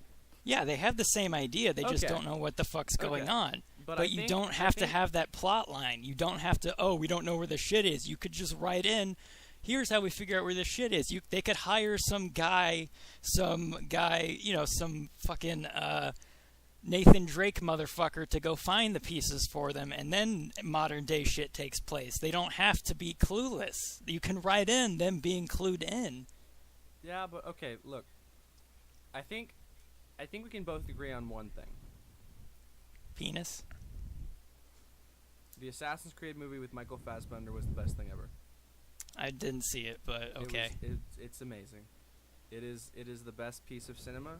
[SPEAKER 2] Yeah, they have the same idea. They just don't know what the fuck's going on. But you don't have to have that plot line. You don't have to, we don't know where the shit is. You could just write in, here's how we figure out where the shit is. They could hire some guy, some fucking Nathan Drake motherfucker to go find the pieces for them, and then modern day shit takes place. They don't have to be clueless. You can write in them being clued in.
[SPEAKER 1] Yeah, but okay, look. I think we can both agree on one thing.
[SPEAKER 2] Penis?
[SPEAKER 1] The Assassin's Creed movie with Michael Fassbender was the best thing ever.
[SPEAKER 2] I didn't see it, but okay.
[SPEAKER 1] It's amazing. It is the best piece of cinema.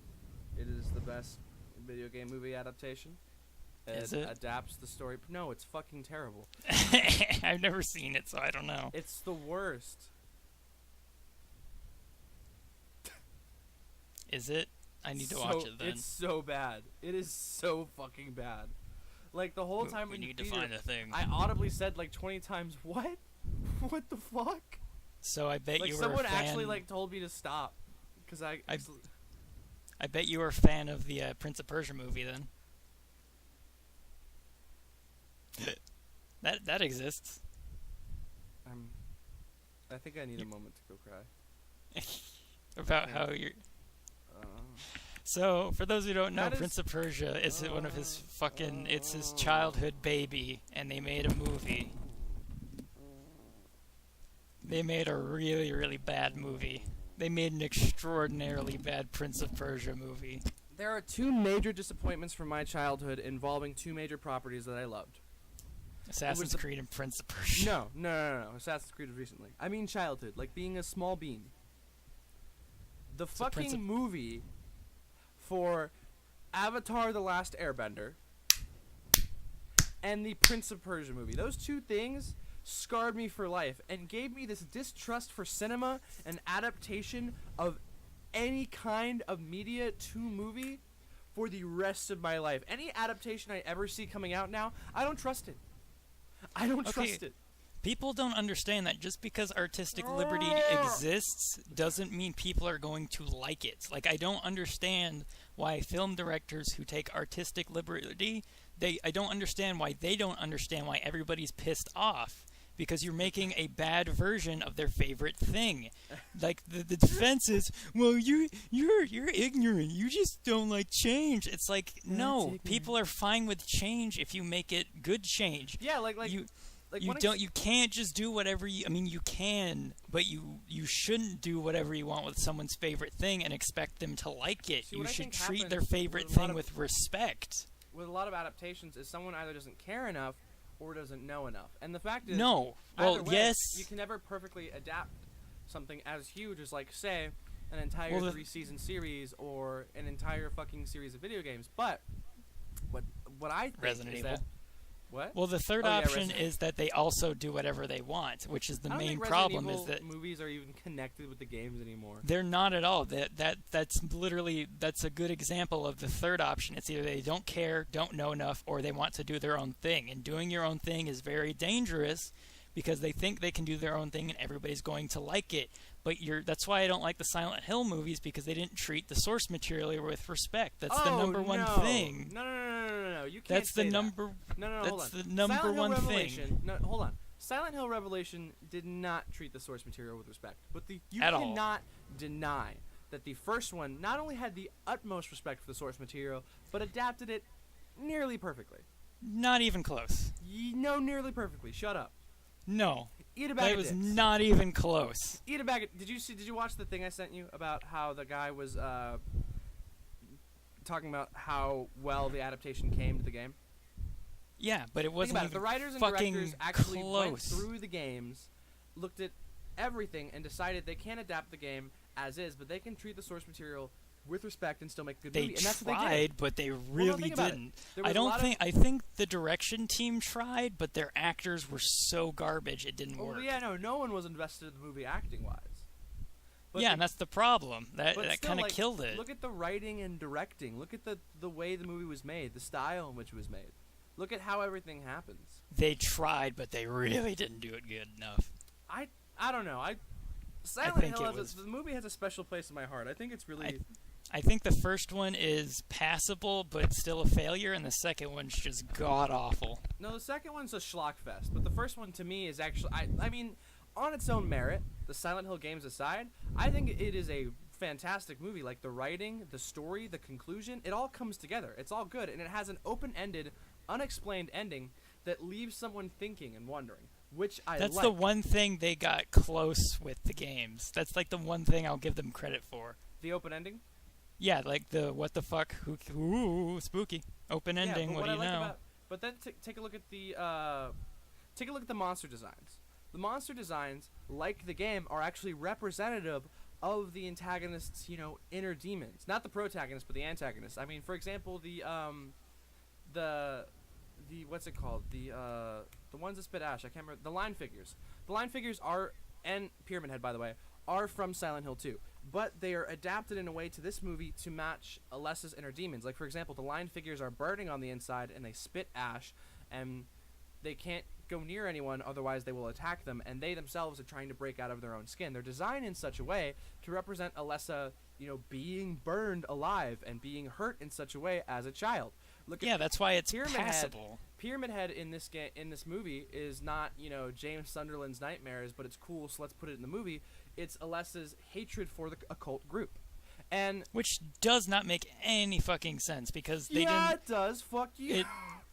[SPEAKER 1] It is the best video game movie adaptation.
[SPEAKER 2] Is it?
[SPEAKER 1] Adapts the story. No, it's fucking terrible.
[SPEAKER 2] I've never seen it, so I don't know.
[SPEAKER 1] It's the worst.
[SPEAKER 2] Is it? I need to watch it then.
[SPEAKER 1] It's so bad. It is so fucking bad. Like, the whole time
[SPEAKER 2] we need to find the thing.
[SPEAKER 1] I audibly said like 20 times, "What? What the fuck?"
[SPEAKER 2] So I bet
[SPEAKER 1] like,
[SPEAKER 2] you were a fan.
[SPEAKER 1] Someone actually like told me to stop because I
[SPEAKER 2] bet you were a fan of the Prince of Persia movie then. That exists.
[SPEAKER 1] I think I need a moment to go cry.
[SPEAKER 2] About how you're... So, for those who don't know, Prince of Persia is one of his fucking... It's his childhood baby, and they made a movie. They made a really, really bad movie. They made an extraordinarily bad Prince of Persia movie.
[SPEAKER 1] There are two major disappointments from my childhood involving two major properties that I loved.
[SPEAKER 2] Assassin's Creed and Prince of Persia.
[SPEAKER 1] No. Assassin's Creed was recently. I mean childhood, like being a small bean. The fucking movie for Avatar: The Last Airbender and the Prince of Persia movie. Those two things scarred me for life and gave me this distrust for cinema and adaptation of any kind of media to movie for the rest of my life. Any adaptation I ever see coming out now, I don't trust it. I don't trust it.
[SPEAKER 2] People don't understand that just because artistic liberty exists doesn't mean people are going to like it. Like, I don't understand why film directors who take artistic liberty, I don't understand why they don't understand why everybody's pissed off. Because you're making a bad version of their favorite thing. Like, the defense is, well, you're ignorant. You just don't like change. It's like, no, people are fine with change if you make it good change.
[SPEAKER 1] Yeah,
[SPEAKER 2] you can't just do whatever you... I mean, you can, but you shouldn't do whatever you want with someone's favorite thing and expect them to like it. You should treat their favorite thing with respect.
[SPEAKER 1] With a lot of adaptations is someone either doesn't care enough or doesn't know enough. And the fact is,
[SPEAKER 2] No. Well,
[SPEAKER 1] either way,
[SPEAKER 2] yes.
[SPEAKER 1] you can never perfectly adapt something as huge as, like, say, an entire 3-season series or an entire fucking series of video games. But what I think
[SPEAKER 2] Resident
[SPEAKER 1] is
[SPEAKER 2] Evil.
[SPEAKER 1] that... What?
[SPEAKER 2] Well, the third option is that they also do whatever they want, which is the main problem. Is that
[SPEAKER 1] movies are even connected with the games anymore?
[SPEAKER 2] They're not at all. That's literally a good example of the third option. It's either they don't care, don't know enough, or they want to do their own thing. And doing your own thing is very dangerous because they think they can do their own thing and everybody's going to like it. But that's why I don't like the Silent Hill movies, because they didn't treat the source material with respect. That's the number one thing.
[SPEAKER 1] No. You can't
[SPEAKER 2] That's
[SPEAKER 1] say
[SPEAKER 2] the number.
[SPEAKER 1] that. No, hold on.
[SPEAKER 2] That's the number one thing.
[SPEAKER 1] No, hold on. Silent Hill Revelation did not treat the source material with respect. But you
[SPEAKER 2] At all.
[SPEAKER 1] cannot deny that the first one not only had the utmost respect for the source material, but adapted it nearly perfectly.
[SPEAKER 2] Not even close.
[SPEAKER 1] No, nearly perfectly. Shut up.
[SPEAKER 2] No.
[SPEAKER 1] Eat a bag
[SPEAKER 2] That
[SPEAKER 1] of
[SPEAKER 2] was
[SPEAKER 1] dicks.
[SPEAKER 2] not even close.
[SPEAKER 1] Eat a bag of... Did you watch the thing I sent you about how the guy was talking about how well the adaptation came to the game?
[SPEAKER 2] Yeah, but it
[SPEAKER 1] Think
[SPEAKER 2] wasn't
[SPEAKER 1] about it.
[SPEAKER 2] even
[SPEAKER 1] The writers and
[SPEAKER 2] fucking
[SPEAKER 1] directors actually went
[SPEAKER 2] close.
[SPEAKER 1] through the games, looked at everything, and decided they can't adapt the game as is, but they can treat the source material with respect and still make a good
[SPEAKER 2] They
[SPEAKER 1] movie. And that's
[SPEAKER 2] tried,
[SPEAKER 1] what they did.
[SPEAKER 2] but they
[SPEAKER 1] Well,
[SPEAKER 2] really
[SPEAKER 1] think about it.
[SPEAKER 2] didn't.
[SPEAKER 1] There was
[SPEAKER 2] I
[SPEAKER 1] a
[SPEAKER 2] don't
[SPEAKER 1] lot
[SPEAKER 2] think. I think the direction team tried, but their actors were so garbage it didn't work.
[SPEAKER 1] Well, yeah, no one was invested in the movie acting-wise. But
[SPEAKER 2] Yeah, and that's the problem. That
[SPEAKER 1] but still,
[SPEAKER 2] kind of
[SPEAKER 1] like,
[SPEAKER 2] killed it.
[SPEAKER 1] Look at the writing and directing. Look at the way the movie was made, the style in which it was made. Look at how everything happens.
[SPEAKER 2] They tried, but they really didn't do it good enough.
[SPEAKER 1] I don't know. Silent
[SPEAKER 2] think
[SPEAKER 1] Hill
[SPEAKER 2] it was-
[SPEAKER 1] the movie has a special place in my heart. I think it's really...
[SPEAKER 2] I think the first one is passable, but still a failure, and the second one's just god awful.
[SPEAKER 1] No, the second one's a schlock fest, but the first one to me is actually... I mean, on its own merit, the Silent Hill games aside, I think it is a fantastic movie. Like, the writing, the story, the conclusion, it all comes together. It's all good, and it has an open-ended, unexplained ending that leaves someone thinking and wondering, which I
[SPEAKER 2] That's
[SPEAKER 1] like.
[SPEAKER 2] the one thing they got close with the games. That's like the one thing I'll give them credit for.
[SPEAKER 1] The open ending?
[SPEAKER 2] Yeah, like the what the fuck, ooh, spooky open ending.
[SPEAKER 1] Yeah,
[SPEAKER 2] what do you know?
[SPEAKER 1] But then take a look at the monster designs. The monster designs, like the game, are actually representative of the antagonist's, inner demons. Not the protagonist, but the antagonist. I mean, for example, the what's it called? The ones that spit ash. I can't remember. The line figures. The line figures are, and Pyramid Head, by the way, are from Silent Hill 2. But they are adapted in a way to this movie to match Alessa's inner demons. Like, for example, the line figures are burning on the inside and they spit ash, and they can't go near anyone, otherwise they will attack them, and they themselves are trying to break out of their own skin. They're designed in such a way to represent Alessa, being burned alive and being hurt in such a way as a child.
[SPEAKER 2] That's why it's
[SPEAKER 1] Pyramid
[SPEAKER 2] passable.
[SPEAKER 1] Pyramid Head in this movie is not, James Sunderland's nightmares, but it's cool, so let's put it in the movie. It's Alessa's hatred for the occult group. And
[SPEAKER 2] Which does not make any fucking sense, because they
[SPEAKER 1] yeah,
[SPEAKER 2] didn't...
[SPEAKER 1] it does. Fuck you.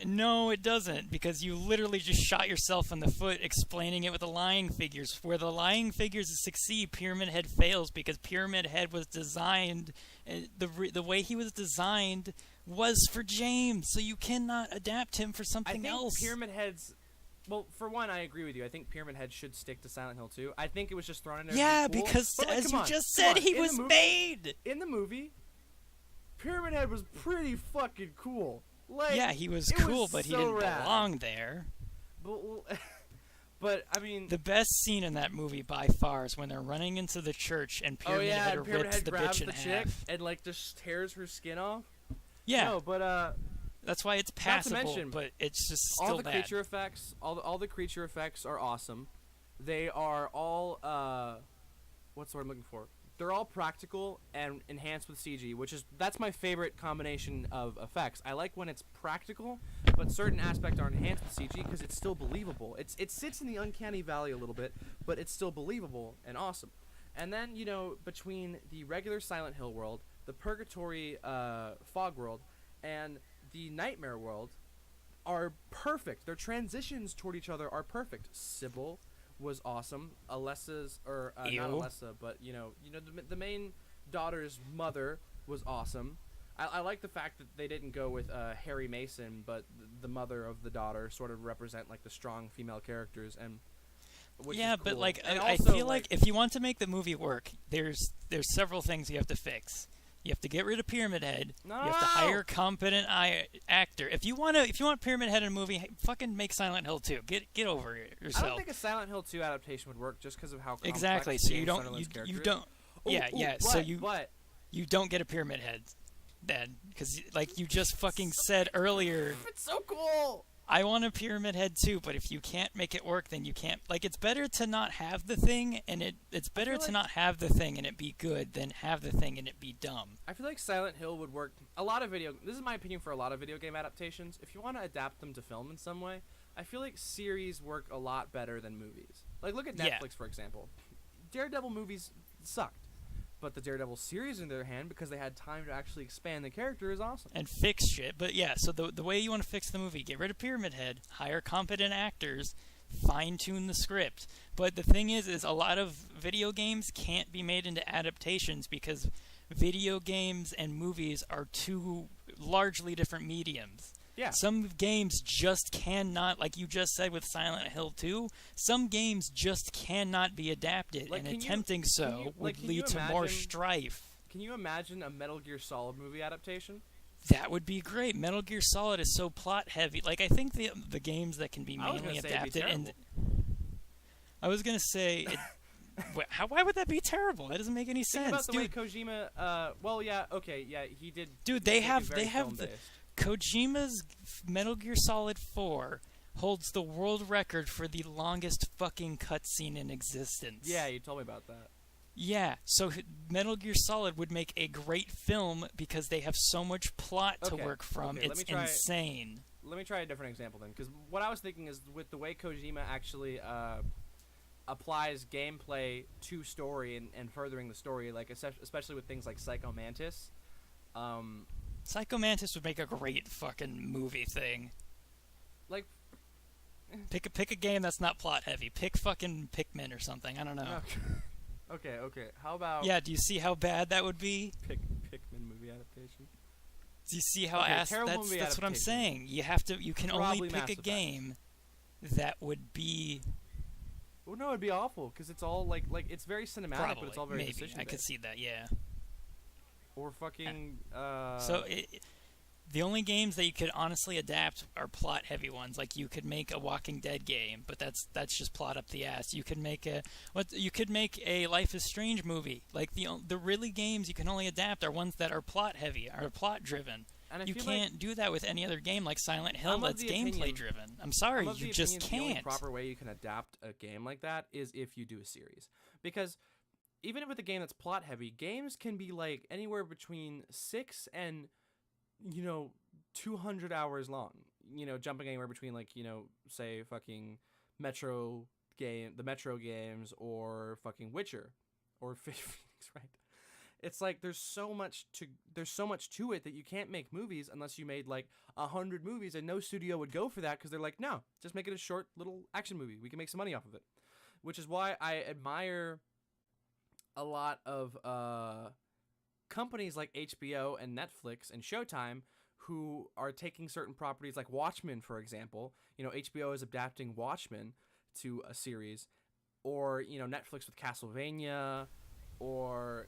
[SPEAKER 2] No, it doesn't, because you literally just shot yourself in the foot explaining it with the lying figures. Where the lying figures succeed, Pyramid Head fails, because Pyramid Head was designed... The way he was designed was for James, so you cannot adapt him for something else.
[SPEAKER 1] Pyramid Head's... Well, for one, I agree with you. I think Pyramid Head should stick to Silent Hill 2. I think it was just thrown in there.
[SPEAKER 2] Yeah,
[SPEAKER 1] to be cool.
[SPEAKER 2] because
[SPEAKER 1] But,
[SPEAKER 2] as
[SPEAKER 1] come
[SPEAKER 2] you
[SPEAKER 1] on,
[SPEAKER 2] just
[SPEAKER 1] come
[SPEAKER 2] said,
[SPEAKER 1] on.
[SPEAKER 2] he
[SPEAKER 1] In
[SPEAKER 2] was
[SPEAKER 1] the movie,
[SPEAKER 2] made!
[SPEAKER 1] In the movie, Pyramid Head was pretty fucking cool. Like,
[SPEAKER 2] Yeah, he was
[SPEAKER 1] it
[SPEAKER 2] cool, but he
[SPEAKER 1] so
[SPEAKER 2] didn't
[SPEAKER 1] rad.
[SPEAKER 2] belong there.
[SPEAKER 1] But, I mean...
[SPEAKER 2] The best scene in that movie by far is when they're running into the church and Pyramid Head
[SPEAKER 1] and Pyramid
[SPEAKER 2] rips
[SPEAKER 1] Head
[SPEAKER 2] the
[SPEAKER 1] grabs
[SPEAKER 2] bitch in
[SPEAKER 1] the
[SPEAKER 2] half.
[SPEAKER 1] chick and, just tears her skin off.
[SPEAKER 2] Yeah,
[SPEAKER 1] No, but,
[SPEAKER 2] that's why it's
[SPEAKER 1] not to
[SPEAKER 2] passable,
[SPEAKER 1] mention,
[SPEAKER 2] but it's just still
[SPEAKER 1] all the
[SPEAKER 2] bad.
[SPEAKER 1] creature effects, all the creature effects are awesome. They are all what's the word I'm looking for? They're all practical and enhanced with CG, that's my favorite combination of effects. I like when it's practical, but certain aspects are enhanced with CG because it's still believable. It sits in the uncanny valley a little bit, but it's still believable and awesome. And then, between the regular Silent Hill world, the Purgatory Fog world, and the Nightmare world are perfect. Their transitions toward each other are perfect. Sybil was awesome. Alessa's, not
[SPEAKER 2] Ew.
[SPEAKER 1] Alessa, but the main daughter's mother was awesome. I like the fact that they didn't go with Harry Mason, but the mother of the daughter sort of represent like the strong female characters, and which is
[SPEAKER 2] but
[SPEAKER 1] cool.
[SPEAKER 2] like
[SPEAKER 1] And
[SPEAKER 2] I
[SPEAKER 1] also,
[SPEAKER 2] feel like if you want to make the movie work, there's several things you have to fix. You have to get rid of Pyramid Head.
[SPEAKER 1] No!
[SPEAKER 2] You have to hire a competent actor. If you want Pyramid Head in a movie, fucking make Silent Hill 2. Get over it
[SPEAKER 1] I
[SPEAKER 2] yourself.
[SPEAKER 1] don't think a Silent Hill 2 adaptation would work just because of how complex
[SPEAKER 2] Exactly. So you
[SPEAKER 1] James
[SPEAKER 2] don't
[SPEAKER 1] Sunderland's
[SPEAKER 2] you
[SPEAKER 1] character is.
[SPEAKER 2] don't. Yeah,
[SPEAKER 1] Ooh,
[SPEAKER 2] yeah.
[SPEAKER 1] But,
[SPEAKER 2] So you don't get a Pyramid Head then, because like you just fucking said earlier.
[SPEAKER 1] It's so cool.
[SPEAKER 2] I want a Pyramid Head too, but if you can't make it work, then you can't. Like, it's better to not have the thing, and it's better to not have the thing and it be good than have the thing and it be dumb.
[SPEAKER 1] I feel like Silent Hill would work. This is my opinion for a lot of video game adaptations. If you want to adapt them to film in some way, I feel like series work a lot better than movies. Like, look at Netflix, for example. Daredevil movies sucked. But the Daredevil series, on the other hand, because they had time to actually expand the character, is awesome.
[SPEAKER 2] And fix shit. But yeah, so the way you want to fix the movie, get rid of Pyramid Head, hire competent actors, fine-tune the script. But the thing is a lot of video games can't be made into adaptations because video games and movies are two largely different mediums.
[SPEAKER 1] Yeah.
[SPEAKER 2] Some games just cannot, like you just said with Silent Hill 2, some games just cannot be adapted,
[SPEAKER 1] Like,
[SPEAKER 2] and attempting would lead to more strife.
[SPEAKER 1] Can you imagine a Metal Gear Solid movie adaptation?
[SPEAKER 2] That would be great. Metal Gear Solid is so plot heavy. Like, I think the games that can be mainly adapted, and I was gonna say, why would that be terrible? That doesn't make any sense.
[SPEAKER 1] Think about the way Kojima. He did.
[SPEAKER 2] Dude, they have Kojima's Metal Gear Solid 4 holds the world record for the longest fucking cutscene in existence.
[SPEAKER 1] Yeah, you told me about that.
[SPEAKER 2] Yeah, so Metal Gear Solid would make a great film because they have so much plot to work from.
[SPEAKER 1] Okay,
[SPEAKER 2] it's insane.
[SPEAKER 1] Let me try a different example then, because what I was thinking is with the way Kojima actually applies gameplay to story and furthering the story, like especially with things like Psycho Mantis.
[SPEAKER 2] Psycho Mantis would make a great fucking movie thing.
[SPEAKER 1] Like,
[SPEAKER 2] pick a game that's not plot heavy. Pick fucking Pikmin or something. I don't know.
[SPEAKER 1] Okay. How about?
[SPEAKER 2] Yeah. Do you see how bad that would be?
[SPEAKER 1] Pikmin movie adaptation.
[SPEAKER 2] Do you see how
[SPEAKER 1] That's
[SPEAKER 2] what I'm saying. You can only pick a game that would be.
[SPEAKER 1] Well, no, it'd be awful because it's all like it's very cinematic,
[SPEAKER 2] Probably,
[SPEAKER 1] but it's all very
[SPEAKER 2] maybe.
[SPEAKER 1] decision-based.
[SPEAKER 2] I could see that. Yeah.
[SPEAKER 1] Or fucking.
[SPEAKER 2] The only games that you could honestly adapt are plot-heavy ones. Like you could make a Walking Dead game, but that's just plot up the ass. You could make a Life is Strange movie. Like the really games you can only adapt are ones that are plot-heavy, are plot-driven.
[SPEAKER 1] And
[SPEAKER 2] you can't do that with any other game like Silent Hill that's gameplay-driven. I'm sorry, you just can't.
[SPEAKER 1] The only proper way you can adapt a game like that is if you do a series, because even with a game that's plot-heavy, games can be like anywhere between 6 and 200 hours long. Jumping anywhere between say fucking the Metro games, or fucking Witcher, or Phoenix, right? It's like there's so much to it that you can't make movies unless you made like 100 movies, and no studio would go for that because they're like, no, just make it a short little action movie. We can make some money off of it, which is why I admire a lot of companies like HBO and Netflix and Showtime who are taking certain properties like Watchmen, for example. HBO is adapting Watchmen to a series, or Netflix with Castlevania, or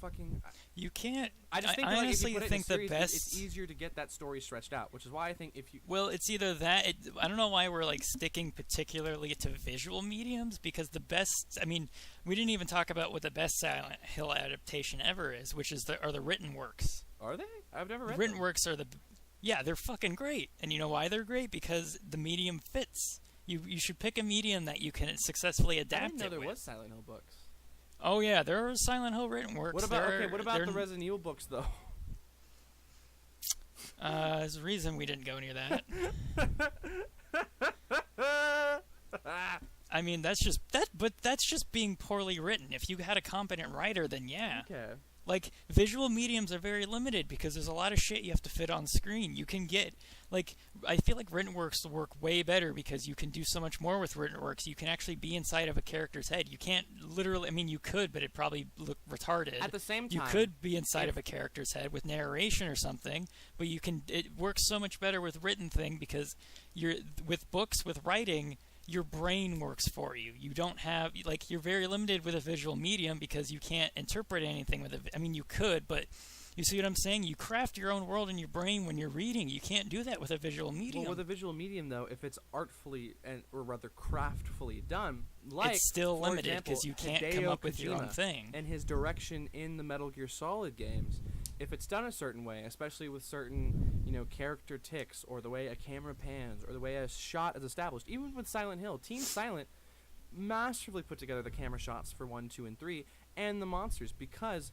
[SPEAKER 1] fucking.
[SPEAKER 2] You can't.
[SPEAKER 1] I just think
[SPEAKER 2] I honestly
[SPEAKER 1] if you put
[SPEAKER 2] think
[SPEAKER 1] it in a series,
[SPEAKER 2] the best.
[SPEAKER 1] It's easier to get that story stretched out, which is why I think if you.
[SPEAKER 2] Well, it's either that. I don't know why we're like sticking particularly to visual mediums, because the best. I mean, we didn't even talk about what the best Silent Hill adaptation ever is, which is the written works.
[SPEAKER 1] Are they? I've never read.
[SPEAKER 2] Written works are they're fucking great, and you know why they're great? Because the medium fits. You should pick a medium that you can successfly adapt.
[SPEAKER 1] I didn't know there was Silent Hill books.
[SPEAKER 2] Oh yeah, there are Silent Hill written works.
[SPEAKER 1] What about the Resident Evil books though?
[SPEAKER 2] There's a reason we didn't go near that. I mean, that's just being poorly written. If you had a competent writer, then yeah.
[SPEAKER 1] Okay.
[SPEAKER 2] Like, visual mediums are very limited because there's a lot of shit you have to fit on screen. You can get, like, I feel like written works work way better because you can do so much more with written works. You can actually be inside of a character's head. You can't literally, I mean, you could, but it'd probably look retarded.
[SPEAKER 1] At the same time,
[SPEAKER 2] you could be inside of a character's head with narration or something, but you can, it works so much better with written thing because with books, with writing, your brain works for you. You don't have, like, you're very limited with a visual medium because you can't interpret anything with it. I mean, you could, but you see what I'm saying? You craft your own world in your brain when you're reading. You can't do that with a visual medium.
[SPEAKER 1] Well, with a visual medium, though, if it's artfully, or rather craftfully done, like,
[SPEAKER 2] it's still
[SPEAKER 1] for
[SPEAKER 2] limited
[SPEAKER 1] example,
[SPEAKER 2] because you can't
[SPEAKER 1] Hideo
[SPEAKER 2] come up with your own
[SPEAKER 1] Kojima
[SPEAKER 2] thing.
[SPEAKER 1] And his direction in the Metal Gear Solid games, if it's done a certain way, especially with certain, character ticks, or the way a camera pans, or the way a shot is established, even with Silent Hill, Team Silent masterfully put together the camera shots for 1, 2, and 3, and the monsters, because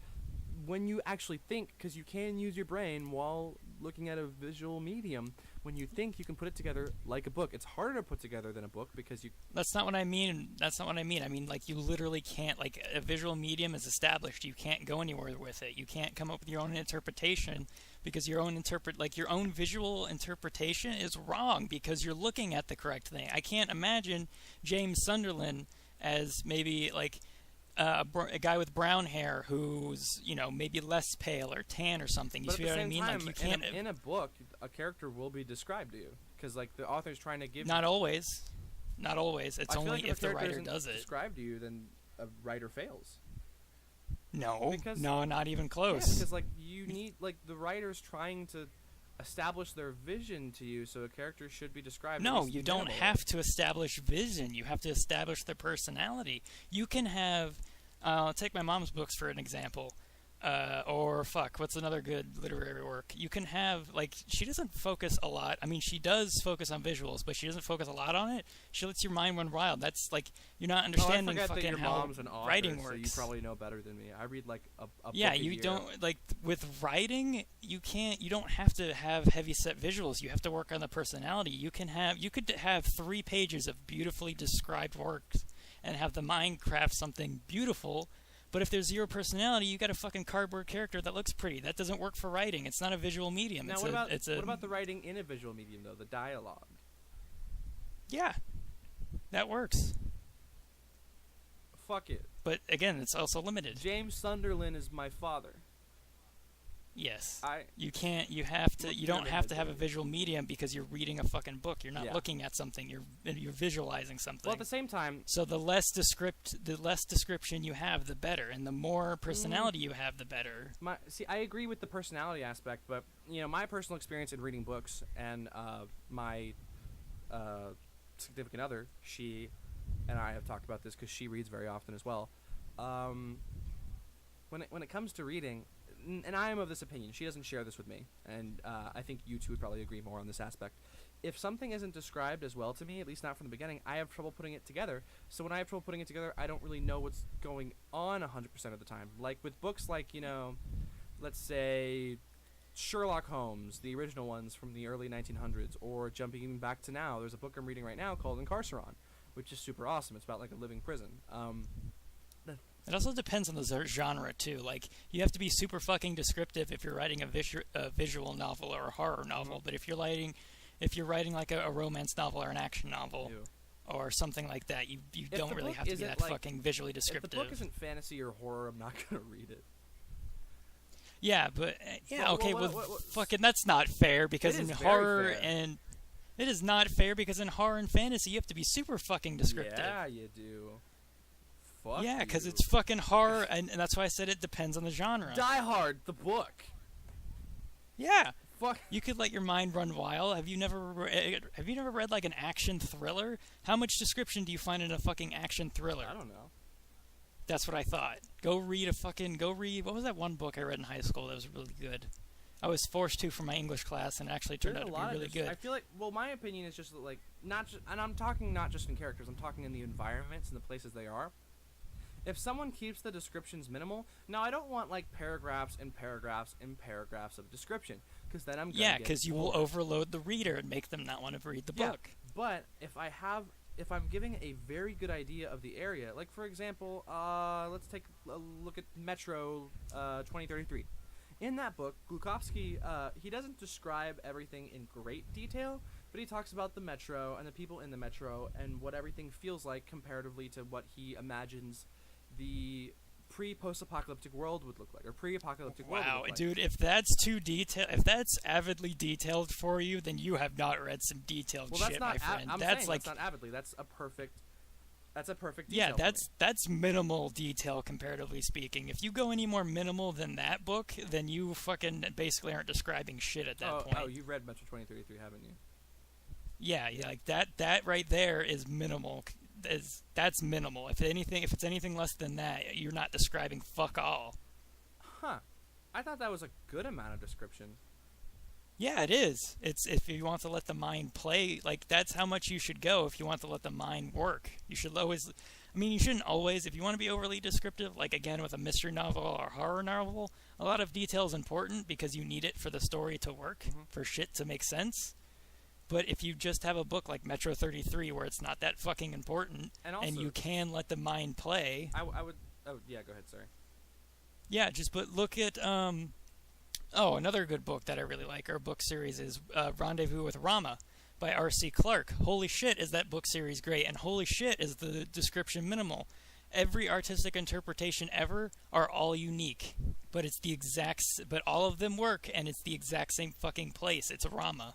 [SPEAKER 1] when you actually think, because you can use your brain while looking at a visual medium, when you think, you can put it together like a book. It's harder to put together than a book because you...
[SPEAKER 2] That's not what I mean. I mean, like, you literally can't, like, a visual medium is established. You can't go anywhere with it. You can't come up with your own interpretation because your own visual interpretation is wrong because you're looking at the correct thing. I can't imagine James Sunderland as maybe, like, a guy with brown hair who's, maybe less pale or tan or something. You
[SPEAKER 1] but
[SPEAKER 2] see
[SPEAKER 1] at the
[SPEAKER 2] what I
[SPEAKER 1] same
[SPEAKER 2] mean?
[SPEAKER 1] time,
[SPEAKER 2] Like, you can't.
[SPEAKER 1] in a book, a character will be described to you because, like, the author's trying to give.
[SPEAKER 2] Not always. Not always. It's only
[SPEAKER 1] like
[SPEAKER 2] if the writer
[SPEAKER 1] isn't
[SPEAKER 2] does it.
[SPEAKER 1] Described to you, then a writer fails.
[SPEAKER 2] No,
[SPEAKER 1] Because-
[SPEAKER 2] no, not even
[SPEAKER 1] Yeah,
[SPEAKER 2] close.
[SPEAKER 1] because like you need the writer's trying to establish their vision to you, so a character should be described.
[SPEAKER 2] No, you don't have to establish vision. You have to establish their personality. You can have. Take my mom's books for an example. What's another good literary work? You can have, like, she doesn't focus a lot. I mean, she does focus on visuals, but she doesn't focus a lot on it. She lets your mind run wild. That's, like, you're not understanding
[SPEAKER 1] I forget that
[SPEAKER 2] fucking
[SPEAKER 1] your
[SPEAKER 2] how
[SPEAKER 1] mom's an author,
[SPEAKER 2] writing
[SPEAKER 1] so
[SPEAKER 2] works.
[SPEAKER 1] you probably know better than me. I read, like, a book
[SPEAKER 2] Yeah,
[SPEAKER 1] a
[SPEAKER 2] you
[SPEAKER 1] year.
[SPEAKER 2] don't, like, with writing, you don't have to have heavy set visuals. You have to work on the personality. You could have 3 pages of beautifully described works and have the mind craft something beautiful. But if there's 0 personality, you got a fucking cardboard character that looks pretty. That doesn't work for writing. It's not a visual medium.
[SPEAKER 1] Now, what about the writing in a visual medium, though? The dialogue.
[SPEAKER 2] Yeah, that works.
[SPEAKER 1] Fuck it.
[SPEAKER 2] But again, it's also limited.
[SPEAKER 1] James Sunderland is my father.
[SPEAKER 2] Yes.
[SPEAKER 1] You
[SPEAKER 2] You don't have to have a visual medium because you're reading a fucking book. You're not looking at something. You're visualizing something.
[SPEAKER 1] Well, at the same time.
[SPEAKER 2] So the less description you have, the better, and the more personality you have, the better.
[SPEAKER 1] I agree with the personality aspect, but my personal experience in reading books and my significant other, she and I have talked about this because she reads very often as well. When it comes to reading. And I am of this opinion. She doesn't share this with me, and I think you two would probably agree more on this aspect. If something isn't described as well to me, at least not from the beginning, I have trouble putting it together. So when I have trouble putting it together, I don't really know what's going on 100% of the time. Like with books like, let's say Sherlock Holmes, the original ones from the early 1900s, or jumping even back to now, there's a book I'm reading right now called Incarceron, which is super awesome. It's about like a living prison.
[SPEAKER 2] It also depends on the genre, too. Like, you have to be super fucking descriptive if you're writing a visual novel or a horror novel. But if you're writing like a romance novel or an action novel or something like that, you don't really have to be that fucking visually descriptive.
[SPEAKER 1] If the book isn't fantasy or horror, I'm not going to read it.
[SPEAKER 2] Yeah, but... fucking that's not fair because in horror and... It is not fair because in horror and fantasy, you have to be super fucking descriptive.
[SPEAKER 1] Yeah, you do. Fuck
[SPEAKER 2] yeah, because
[SPEAKER 1] you.
[SPEAKER 2] it's fucking horror, and that's why I said it depends on the genre.
[SPEAKER 1] Die Hard, the book.
[SPEAKER 2] Yeah.
[SPEAKER 1] Fuck.
[SPEAKER 2] You could let your mind run wild. Have you never read like an action thriller? How much description do you find in a fucking action thriller?
[SPEAKER 1] I don't know.
[SPEAKER 2] That's what I thought. Go read what was that one book I read in high school that was really good? I was forced to for my English class, and it actually turned out to be really good.
[SPEAKER 1] I feel like, my opinion is just like and I'm talking not just in characters. I'm talking in the environments and the places they are. If someone keeps the descriptions minimal, now I don't want like paragraphs and paragraphs and paragraphs of description, because then I'm gonna
[SPEAKER 2] because you will overload the reader and make them not want to read the book.
[SPEAKER 1] But if I have if I'm giving a very good idea of the area, like for example, let's take a look at Metro 2033. In that book, Glukowski, he doesn't describe everything in great detail, but he talks about the Metro and the people in the Metro and what everything feels like comparatively to what he imagines the pre-post-apocalyptic world would look like, or pre-apocalyptic world would look like.
[SPEAKER 2] Dude, if that's too detailed, if that's avidly detailed for you, then you have not read some detailed shit, my friend.
[SPEAKER 1] That's not avidly. That's a perfect detail.
[SPEAKER 2] Yeah, that's minimal detail comparatively speaking. If you go any more minimal than that book, then you fucking basically aren't describing shit at that point.
[SPEAKER 1] Oh, you've read Metro 2033, haven't you?
[SPEAKER 2] Yeah, like that right there is minimal. That's minimal. If it's anything less than that, you're not describing fuck all.
[SPEAKER 1] Huh. I thought that was a good amount of description.
[SPEAKER 2] Yeah, it is. It's if you want to let the mind play, like that's how much you should go if you want to let the mind work. You should always, you shouldn't always, if you want to be overly descriptive, like again with a mystery novel or horror novel, a lot of detail is important because you need it for the story to work, for shit to make sense. But if you just have a book like Metro 33 where it's not that fucking important, and you can let the mind play...
[SPEAKER 1] I would... Oh, yeah, go ahead, sorry.
[SPEAKER 2] Yeah, but look at... another good book that I really like, our book series, is Rendezvous with Rama by R.C. Clarke. Holy shit, is that book series great, and holy shit, is the description minimal. Every artistic interpretation ever are all unique, but but all of them work, and it's the exact same fucking place. It's Rama.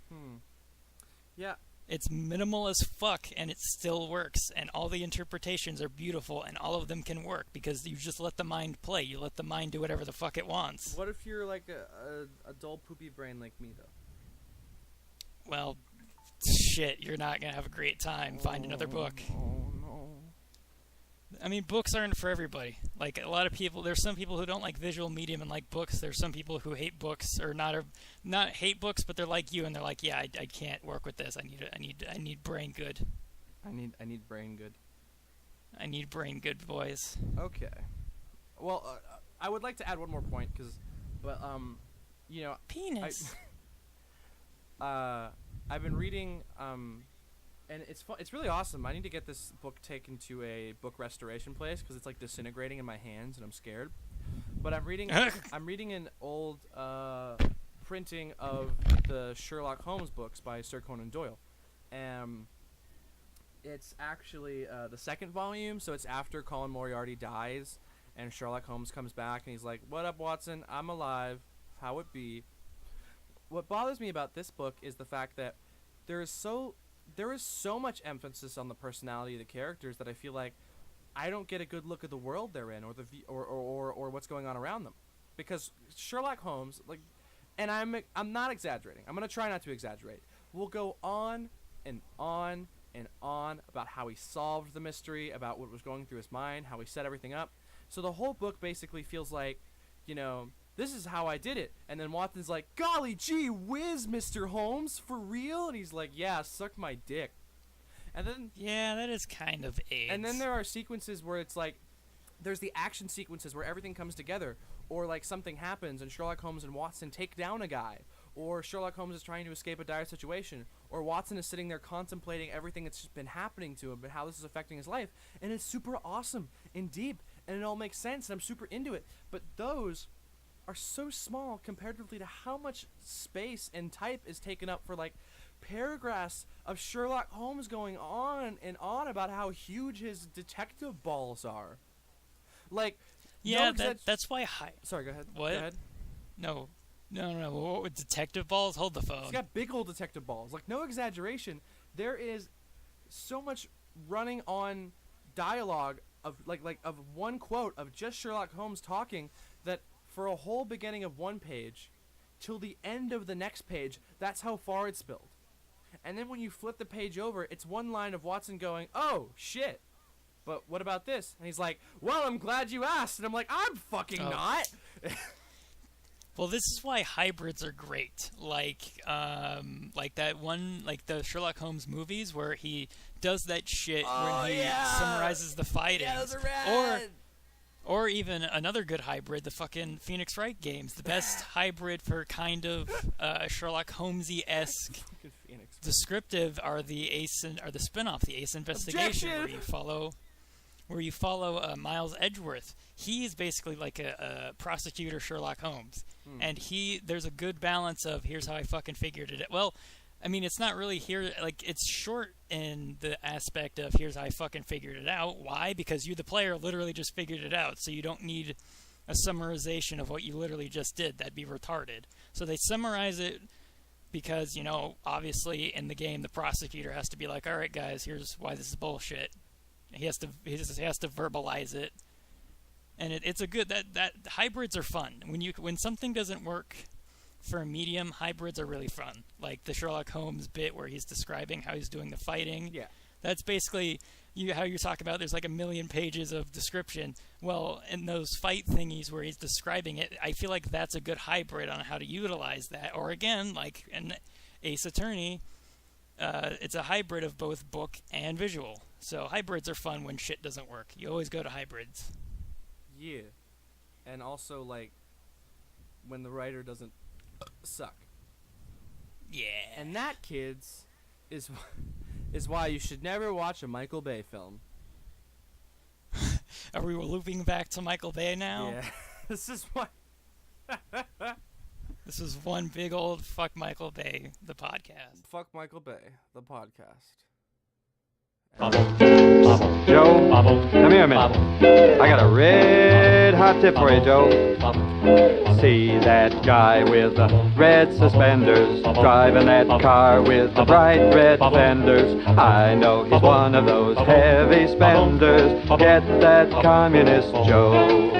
[SPEAKER 1] Yeah.
[SPEAKER 2] It's minimal as fuck, and it still works, and all the interpretations are beautiful, and all of them can work, because you just let the mind play. You let the mind do whatever the fuck it wants.
[SPEAKER 1] What if you're like a dull, poopy brain like me, though?
[SPEAKER 2] Well, shit, you're not gonna have a great time. Find another book.
[SPEAKER 1] Oh, no.
[SPEAKER 2] Books aren't for everybody. Like, a lot of people, there's some people who don't like visual medium and like books. There's some people who hate books, or not hate books, but they're like you, and they're like, yeah, I can't work with this. I need brain good.
[SPEAKER 1] I need brain good.
[SPEAKER 2] I need brain good, boys.
[SPEAKER 1] Okay. Well, I would like to add one more point,
[SPEAKER 2] Penis.
[SPEAKER 1] I've been reading, and it's really awesome. I need to get this book taken to a book restoration place because it's like disintegrating in my hands and I'm scared. But I'm reading an old printing of the Sherlock Holmes books by Sir Conan Doyle. It's actually the second volume, so it's after Colin Moriarty dies and Sherlock Holmes comes back and he's like, "What up, Watson? I'm alive. How it be?" What bothers me about this book is the fact that there is so much emphasis on the personality of the characters that I feel like I don't get a good look at the world they're in, or what's going on around them, because Sherlock Holmes, like, and I'm not exaggerating. I'm gonna try not to exaggerate. We'll go on and on and on about how he solved the mystery, about what was going through his mind, how he set everything up. So the whole book basically feels like, this is how I did it. And then Watson's like, golly gee whiz, Mr. Holmes, for real? And he's like, yeah, suck my dick. And then...
[SPEAKER 2] Yeah, that is kind of AIDS.
[SPEAKER 1] And then there are sequences where it's like, there's the action sequences where everything comes together. Or like something happens and Sherlock Holmes and Watson take down a guy. Or Sherlock Holmes is trying to escape a dire situation. Or Watson is sitting there contemplating everything that's just been happening to him and how this is affecting his life. And it's super awesome and deep. And it all makes sense and I'm super into it. But those are so small comparatively to how much space and type is taken up for like paragraphs of Sherlock Holmes going on and on about how huge his detective balls are. Like,
[SPEAKER 2] yeah, that's why.
[SPEAKER 1] Sorry, go ahead.
[SPEAKER 2] What?
[SPEAKER 1] Go ahead.
[SPEAKER 2] No. What with detective balls? Hold the phone.
[SPEAKER 1] He's got big old detective balls. Like, no exaggeration. There is so much running on dialogue of of one quote of just Sherlock Holmes talking that for a whole beginning of one page till the end of the next page, that's how far it's spilled. And then when you flip the page over, it's one line of Watson going, "Oh, shit. But what about this?" And he's like, "Well, I'm glad you asked." And I'm like, "I'm fucking not."
[SPEAKER 2] Well, this is why hybrids are great. Like that one, like the Sherlock Holmes movies where he does that shit when he summarizes the fighting.
[SPEAKER 1] Yeah, those are rad.
[SPEAKER 2] Or even another good hybrid, the fucking Phoenix Wright games. The best hybrid for kind of Sherlock Holmesy-esque descriptive are the spin-off, the Ace Investigation, where you follow Miles Edgeworth. He is basically like a prosecutor Sherlock Holmes, and there's a good balance of here's how I fucking figured it out. Well, I mean, it's not really here. Like, it's short in the aspect of here's how I fucking figured it out. Why? Because you, the player, literally just figured it out. So you don't need a summarization of what you literally just did. That'd be retarded. So they summarize it because, you know, obviously in the game, the prosecutor has to be like, all right, guys, here's why this is bullshit. He has to verbalize it. And it's a good, that hybrids are fun. When something doesn't work for a medium, hybrids are really fun. Like the Sherlock Holmes bit where he's describing how he's doing the fighting. Yeah. That's basically how you're talking about there's like 1 million pages of description. Well, in those fight thingies where he's describing it, I feel like that's a good hybrid on how to utilize that. Or again, like an Ace Attorney, it's a hybrid of both book and visual. So hybrids are fun when shit doesn't work. You always go to hybrids.
[SPEAKER 1] Yeah. And also, like, when the writer doesn't suck.
[SPEAKER 2] Yeah.
[SPEAKER 1] And that, kids, is why you should never watch a Michael Bay film.
[SPEAKER 2] Are we looping back to Michael Bay now?
[SPEAKER 1] Yeah. This is why.
[SPEAKER 2] This is one big old fuck Michael Bay, the podcast.
[SPEAKER 1] Fuck Michael Bay, the podcast.
[SPEAKER 6] Joe, come here a minute. I got a red hot tip for you, Joe. See that guy with the red suspenders driving that car with the bright red fenders. I know he's one of those heavy spenders. Get that communist Joe.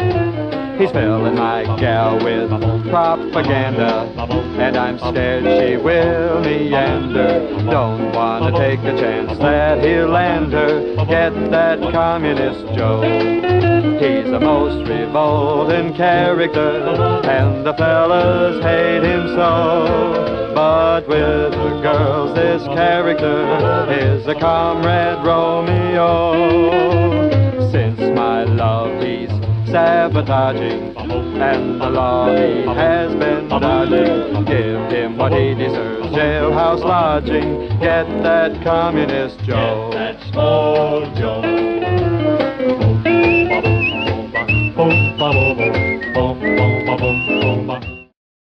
[SPEAKER 6] He's filling my gal with propaganda, and I'm scared she will meander. Don't want to take a chance that he'll land her. Get that communist Joe. He's the most revolting character, and the fellas hate him so. But with the girls, this character is a comrade Romeo. Since my love he's sabotaging, and the law he has been dodging. Give him what he deserves, jailhouse lodging. Get that communist Joe. Get that small Joe. Boom, boom, boom, boom, boom, boom, boom, boom, boom, boom.